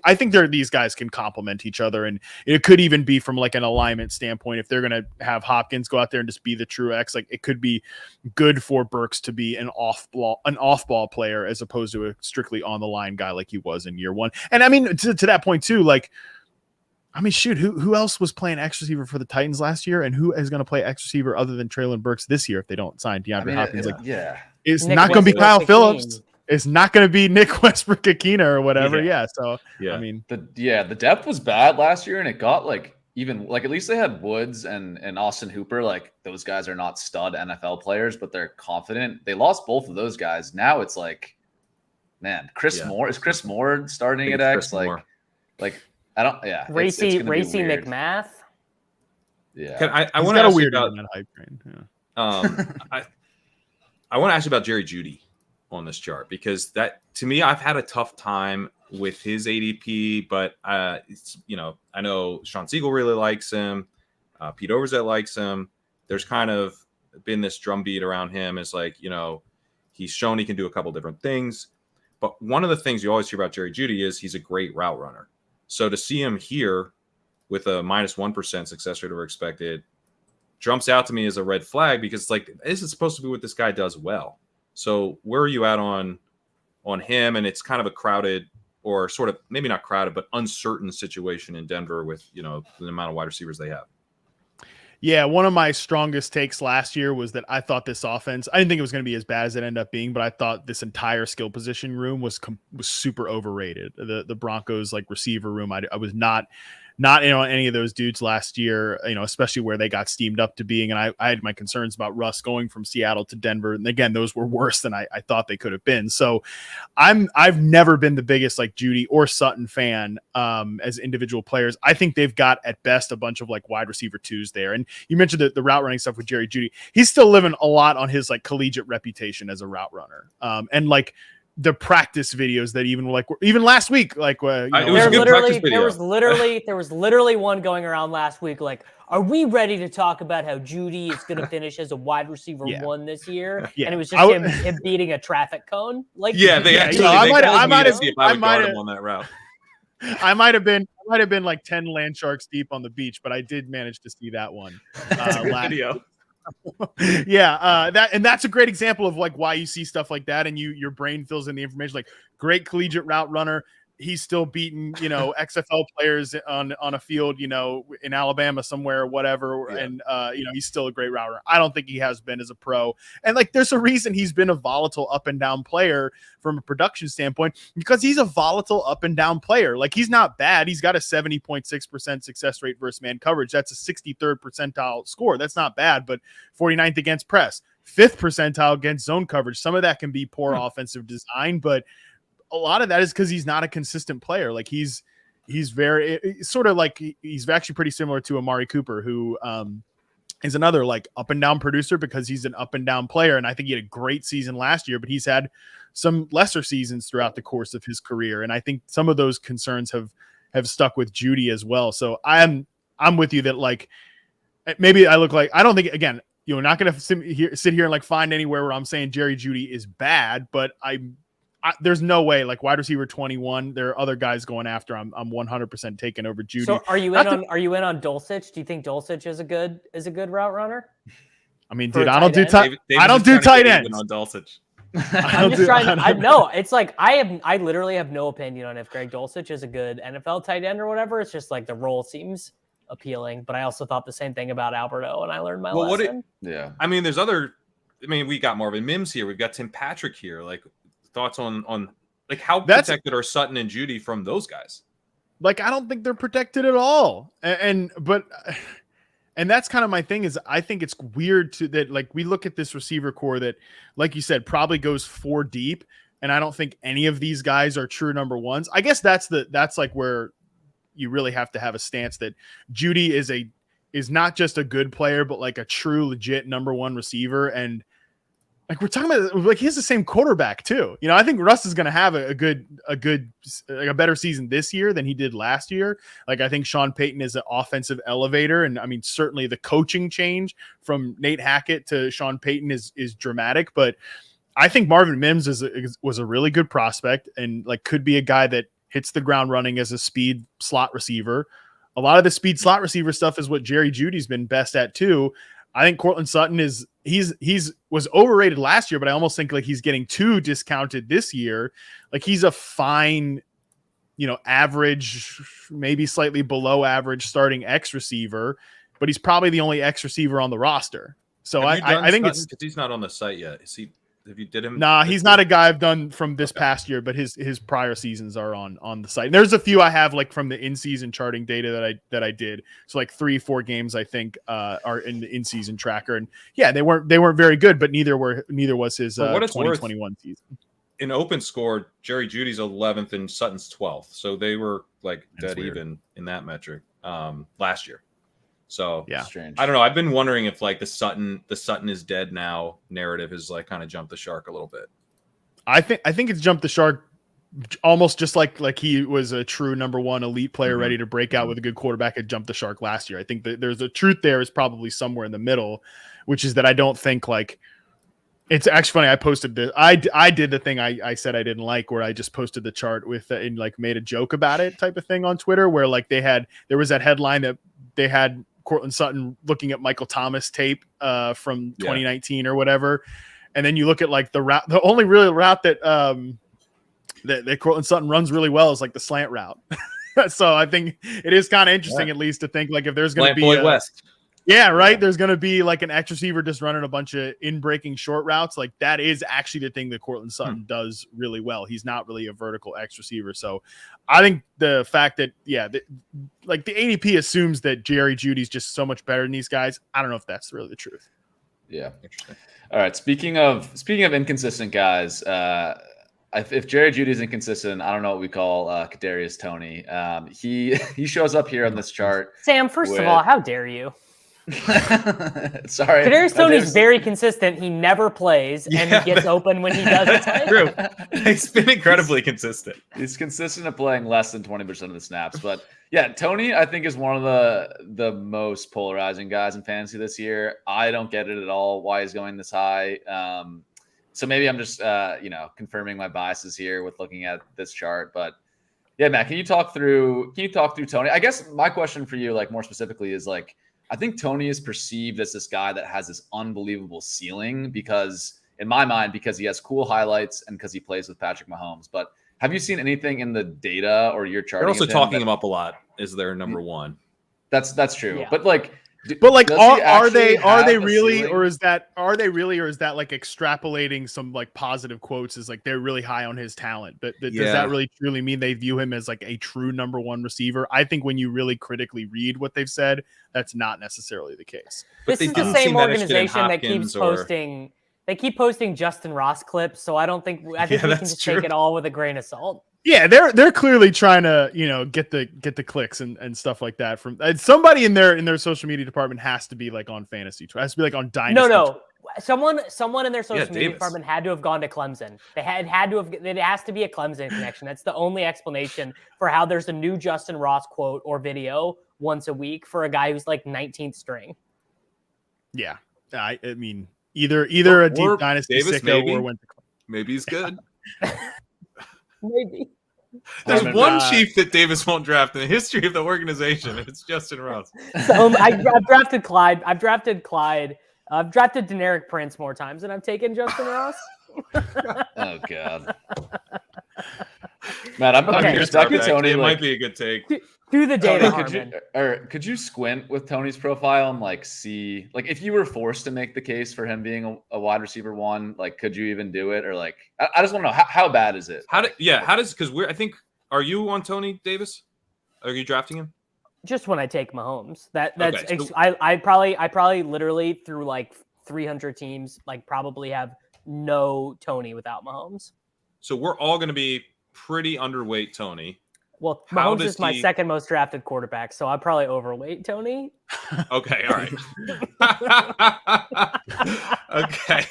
these guys can complement each other, and it could even be from like an alignment standpoint. If they're going to have Hopkins go out there and just be the true X, like it could be good for Burks to be an off ball player as opposed to a strictly on the line guy like he was in year one. And I mean, to that point too, like, I mean, shoot, who else was playing X receiver for the Titans last year, and who is going to play X receiver other than Treylon Burks this year if they don't sign DeAndre Hopkins? It's Nick not going to be Kyle Westbrook-Ikhine. Phillips. It's not going to be Nick Westbrook-Ikhine or whatever. Yeah. So I mean, the depth was bad last year, and it got like even like at least they had Woods and Austin Hooper. Like those guys are not stud NFL players, but they're confident. They lost both of those guys. Now it's like, man, Chris Moore is Chris Moore starting at X? Like. I don't. Yeah, Racy McMath. Yeah, I want to ask you about that hype train. Yeah. I want to ask you about Jerry Jeudy on this chart, because that, to me, I've had a tough time with his ADP, but it's, you know, I know Sean Siegel really likes him, Pete Overzet likes him. There's kind of been this drumbeat around him as like, you know, he's shown he can do a couple different things, but one of the things you always hear about Jerry Jeudy is he's a great route runner. So to see him here with a -1% success rate over expected jumps out to me as a red flag, because it's like, this is supposed to be what this guy does well. So where are you at on him? And it's kind of a crowded, or sort of maybe not crowded, but uncertain situation in Denver with, you know, the amount of wide receivers they have. Yeah, one of my strongest takes last year was that I thought this offense, I didn't think it was going to be as bad as it ended up being, but I thought this entire skill position room was super overrated. The Broncos like receiver room, I was not in on any of those dudes last year, you know, especially where they got steamed up to being. And I had my concerns about Russ going from Seattle to Denver. And again, those were worse than I thought they could have been. So I've never been the biggest like Jeudy or Sutton fan as individual players. I think they've got at best a bunch of like wide receiver twos there. And you mentioned the route running stuff with Jerry Jeudy. He's still living a lot on his like collegiate reputation as a route runner. And like, the practice videos that even last week, like there was literally one going around last week. Like, are we ready to talk about how Jeudy is going to finish as a wide receiver one this year? Yeah. And it was just him beating a traffic cone. Like, I might have see if I would guard him on that route. I might have been like 10 land sharks deep on the beach, but I did manage to see that one. Last video. That's a great example of like why you see stuff like that and your brain fills in the information. Like, great collegiate route runner, he's still beating, you know, XFL players on a field, you know, in Alabama somewhere or whatever. Yeah. And, you know, he's still a great route runner. I don't think he has been as a pro. And like, there's a reason he's been a volatile up and down player from a production standpoint, because he's a volatile up and down player. Like, he's not bad. He's got a 70.6% success rate versus man coverage. That's a 63rd percentile score. That's not bad, but 49th against press, 5th percentile against zone coverage. Some of that can be poor offensive design, but a lot of that is because he's not a consistent player. Like, he's very sort of like, he's actually pretty similar to Amari Cooper, who is another like up and down producer because he's an up and down player. And I think he had a great season last year, but he's had some lesser seasons throughout the course of his career. And I think some of those concerns have stuck with Jeudy as well. So I'm with you that like, maybe I look like, I don't think, again, you're not going to sit here and like find anywhere where I'm saying Jerry Jeudy is bad, but there's no way, like, wide receiver 21, there are other guys going after. I'm 100% taking over Jeudy. So are you in on Dulcich? Do you think Dulcich is a good route runner? I mean, dude, I don't do tight ends. On Dulcich. I'm just trying to. I know it's like I literally have no opinion on if Greg Dulcich is a good NFL tight end or whatever. It's just like the role seems appealing, but I also thought the same thing about Alberto, and I learned my lesson. I mean, there's other. I mean, we got Marvin Mims here. We've got Tim Patrick here. Like, thoughts on like how protected are Sutton and Jeudy from those guys? Like, I don't think they're protected at all. And that's kind of my thing is I think it's weird that like we look at this receiver core that, like you said, probably goes 4 deep. And I don't think any of these guys are true number ones. I guess that's like where you really have to have a stance that Jeudy is not just a good player, but like a true legit number one receiver. And like we're talking about, like he has the same quarterback too. You know, I think Russ is going to have a better season this year than he did last year. Like I think Sean Payton is an offensive elevator, and I mean certainly the coaching change from Nate Hackett to Sean Payton is dramatic. But I think Marvin Mims was a really good prospect and like could be a guy that hits the ground running as a speed slot receiver. A lot of the speed slot receiver stuff is what Jerry Jeudy's been best at too. I think Courtland Sutton was overrated last year, but I almost think like he's getting too discounted this year. Like he's a fine, you know, average, maybe slightly below average starting X receiver, but he's probably the only X receiver on the roster. So I think it's because he's not on the site yet. Is he? Have you did him? Nah, he's not a guy I've done from this past year, but his prior seasons are on the site. And there's a few I have like from the in-season charting data that I did. So like 3-4 games I think are in the in-season tracker. And yeah, they weren't very good, but neither was his 2021 season. In open score, Jerry Jeudy's 11th and Sutton's 12th. So they were like dead even in that metric last year. So yeah, strange. I don't know. I've been wondering if like the Sutton is dead now narrative has like kind of jumped the shark a little bit. I think it's jumped the shark almost just like he was a true number one elite player ready to break out with a good quarterback and jumped the shark last year. I think that there's a truth there is probably somewhere in the middle, which is that I don't think like it's actually funny. I posted this. I did the thing I said I didn't like where I just posted the chart with and like made a joke about it type of thing on Twitter where like there was that headline that they had Courtland Sutton looking at Michael Thomas tape from 2019 or whatever. And then you look at like the only real route that Courtland Sutton runs really well is like the slant route. So I think it is kind of interesting at least to think like if there's going to be West. Yeah, right. There's going to be like an X receiver just running a bunch of in-breaking short routes. Like that is actually the thing that Courtland Sutton does really well. He's not really a vertical X receiver. So I think the fact that, like the ADP assumes that Jerry Jeudy's just so much better than these guys. I don't know if that's really the truth. Yeah. Interesting. All right. Speaking of inconsistent guys, if Jerry Jeudy's inconsistent, I don't know what we call Kadarius Toney. He shows up here on this chart. Sam, first of all, how dare you? Sorry. Kadarius Toney's very consistent. He never plays, and he gets open when he does. True. He's been incredibly consistent. He's consistent at playing less than 20% of the snaps. But yeah, Toney, I think, is one of the most polarizing guys in fantasy this year. I don't get it at all why he's going this high. So maybe I'm just confirming my biases here with looking at this chart. But yeah, Matt, can you talk through Toney? I guess my question for you, like more specifically, is like, I think Toney is perceived as this guy that has this unbelievable ceiling because, in my mind, because he has cool highlights and because he plays with Patrick Mahomes. But have you seen anything in the data or your charting? They're also talking him up a lot. Is their number one? That's true. Yeah. But are they really, or is that like extrapolating some like positive quotes is like they're really high on his talent? But does that really truly mean they view him as like a true number one receiver? I think when you really critically read what they've said, that's not necessarily the case. This is the same organization that keeps posting. They keep posting Justin Ross clips, so I think we can just take it all with a grain of salt. Yeah, they're clearly trying to, get the clicks and stuff like that from somebody in their social media department has to be like on fantasy. It has to be like on Dynasty. No. Someone in their social media department had to have gone to Clemson. It has to be a Clemson connection. That's the only explanation for how there's a new Justin Ross quote or video once a week for a guy who's like 19th string. Yeah. I mean, either a deep Dynasty Davis, sicko or went to Clemson. Maybe he's good. Maybe. There's one chief that Davis won't draft in the history of the organization. It's Justin Ross. So I've drafted Clyde. I've drafted Deneric Prince more times than I've taken Justin Ross. Oh God, Matt, I'm stuck with Toney. It might be a good take. Do the data, could you squint with Toney's profile and like see, like, if you were forced to make the case for him being a wide receiver one, like, could you even do it? Or like, I just want to know how bad is it? Because are you on Toney Davis? Are you drafting him? Just when I take Mahomes. I probably literally through like 300 teams, like probably have no Toney without Mahomes. So we're all going to be pretty underweight Toney. Well, Mahomes is my second most drafted quarterback, so I'm probably overweight Toney. Okay, all right. Okay,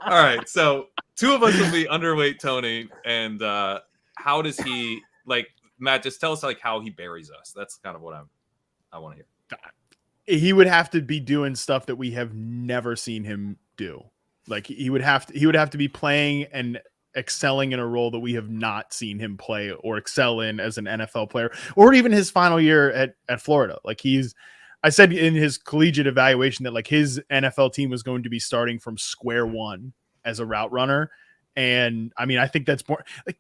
all right. So 2 of us will be underweight Toney, and how does he, like, Matt? Just tell us like how he buries us. That's kind of what I want to hear. He would have to be doing stuff that we have never seen him do. Like he would have to be playing and excelling in a role that we have not seen him play or excel in as an NFL player, or even his final year at Florida. Like I said in his collegiate evaluation that like his NFL team was going to be starting from square one as a route runner. And I mean, I think that's more like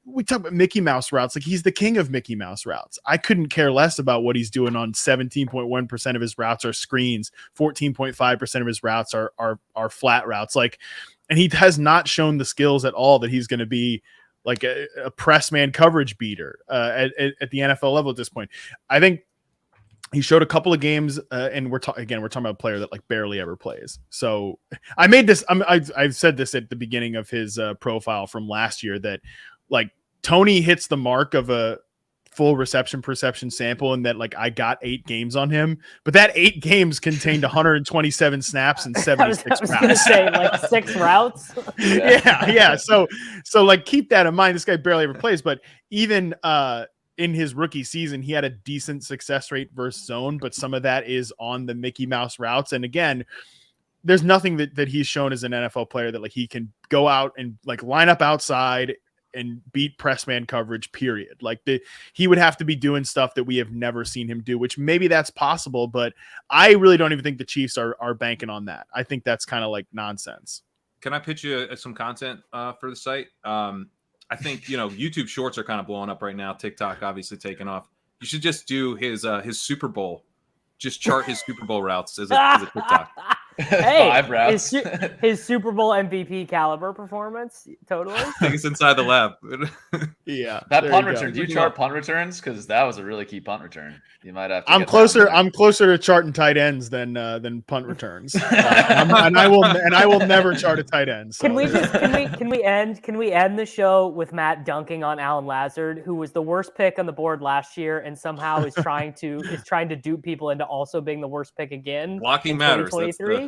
we talk about Mickey Mouse routes. Like he's the king of Mickey Mouse routes. I couldn't care less about what he's doing on 17.1% of his routes are screens. 14.5% of his routes are flat routes. Like, and he has not shown the skills at all that he's going to be like a press man coverage beater at the NFL level at this point. I think he showed a couple of games, and we're talking about a player that like barely ever plays. So I made this. I've said this at the beginning of his profile from last year that like Toney hits the mark of a full reception perception sample, and that like I got 8 games on him, but that 8 games contained 127 snaps and 76 routes. I was gonna say like 6 routes. Yeah. So like keep that in mind. This guy barely ever plays, but even in his rookie season, he had a decent success rate versus zone, but some of that is on the Mickey Mouse routes. And again, there's nothing that he's shown as an NFL player that like he can go out and like line up outside and beat press man coverage, period. Like he would have to be doing stuff that we have never seen him do, which maybe that's possible, but I really don't even think the Chiefs are banking on that. I think that's kind of like nonsense. Can I pitch you some content for the site? I think, YouTube shorts are kind of blowing up right now. TikTok obviously taking off. You should just do his Super Bowl. Just chart his Super Bowl routes as a TikTok. Hey, 5 routes. His Super Bowl MVP caliber performance, totally. I think it's inside the lab. Yeah, that punt return. Do you chart punt returns? Because that was a really key punt return. You might have to. I'm closer to charting tight ends than punt returns, and I will never chart a tight end. So. Can we end the show with Matt dunking on Alan Lazard, who was the worst pick on the board last year, and somehow is trying to dupe people into also being the worst pick again. Blocking matters. 2023.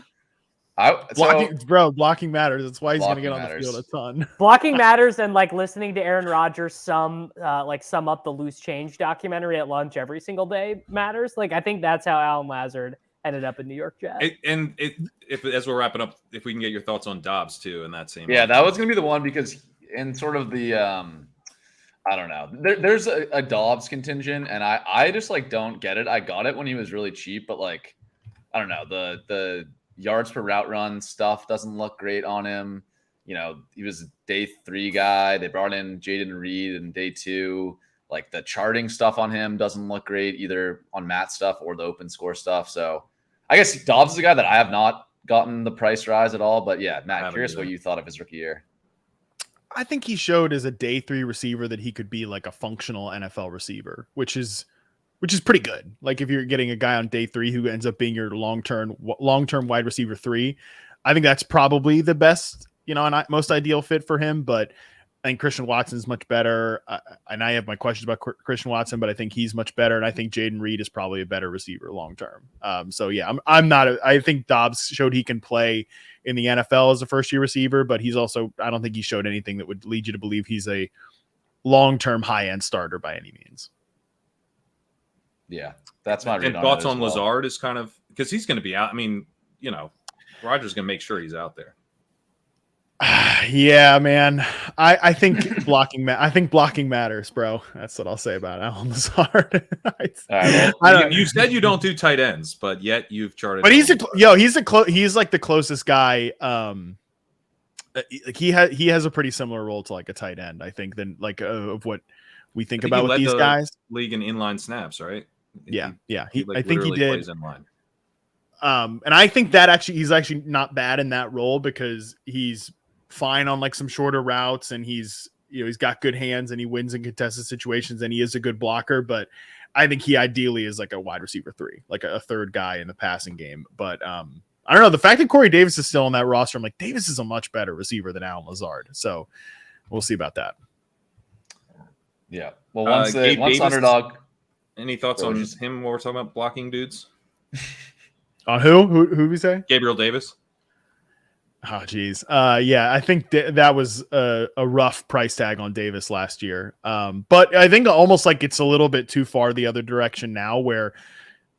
Blocking matters. That's why he's going to get on the field a ton. Blocking matters, and like listening to Aaron Rodgers sum up the loose change documentary at lunch every single day matters. Like I think that's how Alan Lazard ended up in New York Jets. If as we're wrapping up, if we can get your thoughts on Dobbs too, in that same. Yeah, that was going to be the one because in sort of the I don't know. There's a Dobbs contingent, and I just like don't get it. I got it when he was really cheap, but like I don't know the yards per route run stuff doesn't look great on him. He was a day 3 guy. They brought in Jaden Reed in day 2. Like the charting stuff on him doesn't look great either on Matt stuff or the open score stuff. So I guess Dobbs is a guy that I have not gotten the price rise at all. But yeah, Matt, curious what you thought of his rookie year. I think he showed as a day 3 receiver that he could be like a functional NFL receiver, which is pretty good. Like if you're getting a guy on day 3 who ends up being your long-term wide receiver 3, I think that's probably the best, and most ideal fit for him. But I think Christian Watson's much better. And I have my questions about Christian Watson, but I think he's much better. And I think Jaden Reed is probably a better receiver long-term. So yeah, I think Dobbs showed he can play in the NFL as a first-year receiver, but I don't think he showed anything that would lead you to believe he's a long-term high-end starter by any means. Yeah, that's my read. And thoughts on Lazard is kind of because he's going to be out. I mean, Rodgers going to make sure he's out there. Yeah, man. I think blocking matters, bro. That's what I'll say about Alan Lazard. You said you don't do tight ends, but yet you've charted. But he's like the closest guy. He has a pretty similar role to like a tight end, I think, than like of what we think about with these guys. League in inline snaps, right? Yeah. Like I think he did. Plays inline. And I think that he's actually not bad in that role because he's fine on like some shorter routes and he's got good hands and he wins in contested situations and he is a good blocker. But I think he ideally is like a wide receiver 3, like a third guy in the passing game. But I don't know. The fact that Corey Davis is still on that roster, I'm like, Davis is a much better receiver than Allen Lazard. So we'll see about that. Yeah. Well, once Davis, underdog. Any thoughts on him while we're talking about blocking dudes? On who we say? Gabriel Davis. Oh, geez. Yeah, I think that was a rough price tag on Davis last year. But I think almost like it's a little bit too far the other direction now where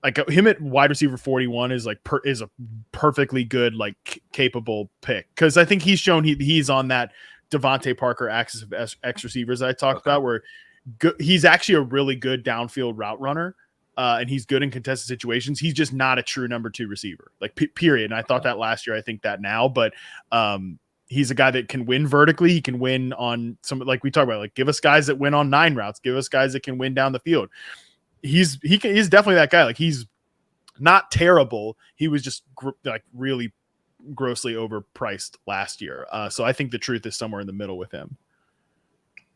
like him at wide receiver 41 is like is a perfectly good, like capable pick. Cause I think he's shown he's on that Devontae Parker axis of X receivers I talked about where he's actually a really good downfield route runner. And he's good in contested situations. He's just not a true number 2 receiver, like period. And I thought that last year. I think that now, but he's a guy that can win vertically. He can win on some, like we talk about, like give us guys that win on 9 routes, give us guys that can win down the field. He's definitely that guy. Like he's not terrible. He was just like really grossly overpriced last year. So I think the truth is somewhere in the middle with him.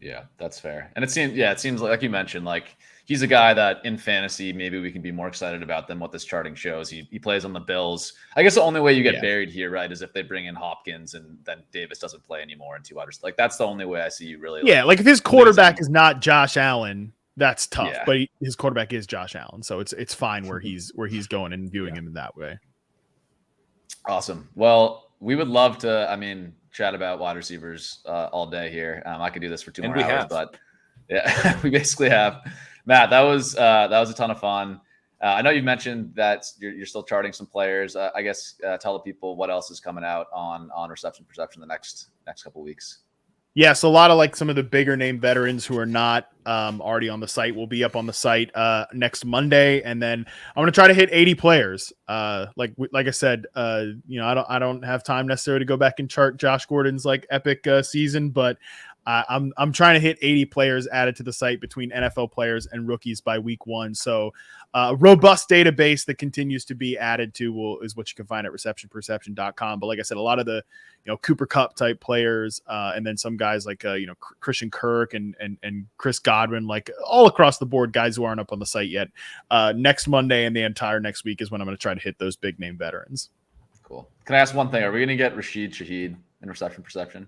Yeah, that's fair. And it seems like you mentioned, like he's a guy that in fantasy, maybe we can be more excited about than what this charting shows. He plays on the Bills. I guess the only way you get buried here, right, is if they bring in Hopkins and then Davis doesn't play anymore and 2 others. Like that's the only way I see you really. Like if his quarterback is not Josh Allen, that's tough. Yeah. But his quarterback is Josh Allen, so it's fine where he's going and viewing him in that way. Awesome. Well, we would love to. Chat about wide receivers all day here. I could do this for 2 more hours, but yeah, we basically have. Matt, that was a ton of fun. I know you mentioned that you're still charting some players. I guess tell the people what else is coming out on reception perception the next couple of weeks. Yeah, so a lot of like some of the bigger name veterans who are not already on the site will be up on the site next Monday, and then I'm going to try to hit 80 players. Like I said, I don't have time necessarily to go back and chart Josh Gordon's like epic season, but I'm trying to hit 80 players added to the site between NFL players and rookies by week 1. So a robust database that continues to be added to is what you can find at receptionperception.com. But like I said, a lot of the Cooper Kupp type players and then some guys like Christian Kirk and Chris Godwin, like all across the board, guys who aren't up on the site yet. Next Monday and the entire next week is when I'm going to try to hit those big name veterans. Cool. Can I ask one thing? Are we going to get Rashid Shaheed in reception perception?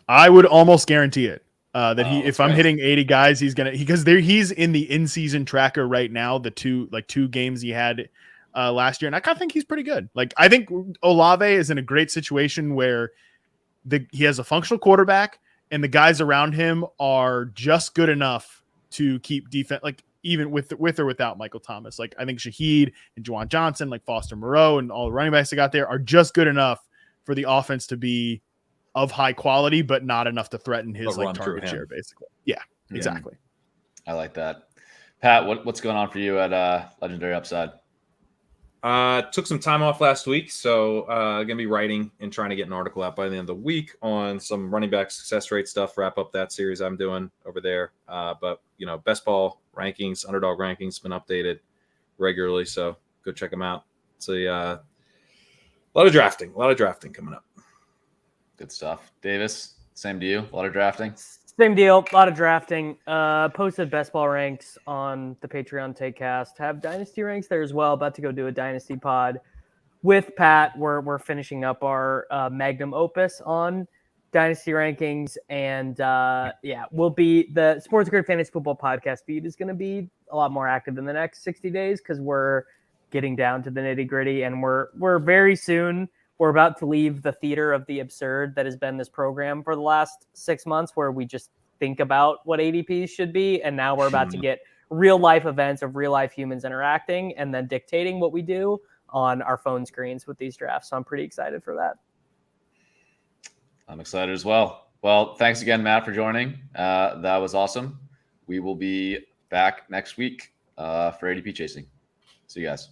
I would almost guarantee it. If I'm hitting 80 guys, he's in the in-season tracker right now. The two games he had last year, and I kind of think he's pretty good. Like I think Olave is in a great situation where he has a functional quarterback, and the guys around him are just good enough to keep defense. Like even with or without Michael Thomas, like I think Shaheed and Juwan Johnson, like Foster Moreau, and all the running backs they got there are just good enough for the offense to be of high quality, but not enough to threaten his like target share, basically. Yeah, exactly. I like that. Pat, what's going on for you at Legendary Upside? Took some time off last week, so gonna be writing and trying to get an article out by the end of the week on some running back success rate stuff. Wrap up that series I'm doing over there. But best ball rankings, underdog rankings been updated regularly, so go check them out. So a lot of drafting coming up. Good stuff. Davis, same to you. A lot of drafting. Same deal. A lot of drafting. Posted best ball ranks on the Patreon Takecast. Have dynasty ranks there as well. About to go do a dynasty pod with Pat. We're finishing up our magnum opus on dynasty rankings, and we'll be the Sports Grid Fantasy Football Podcast feed is going to be a lot more active in the next 60 days because we're getting down to the nitty gritty, and we're very soon. We're about to leave the theater of the absurd that has been this program for the last 6 months, where we just think about what ADPs should be. And now we're about to get real life events of real life humans interacting and then dictating what we do on our phone screens with these drafts. So I'm pretty excited for that. I'm excited as well. Well, thanks again, Matt, for joining. That was awesome. We will be back next week for ADP chasing. See you guys.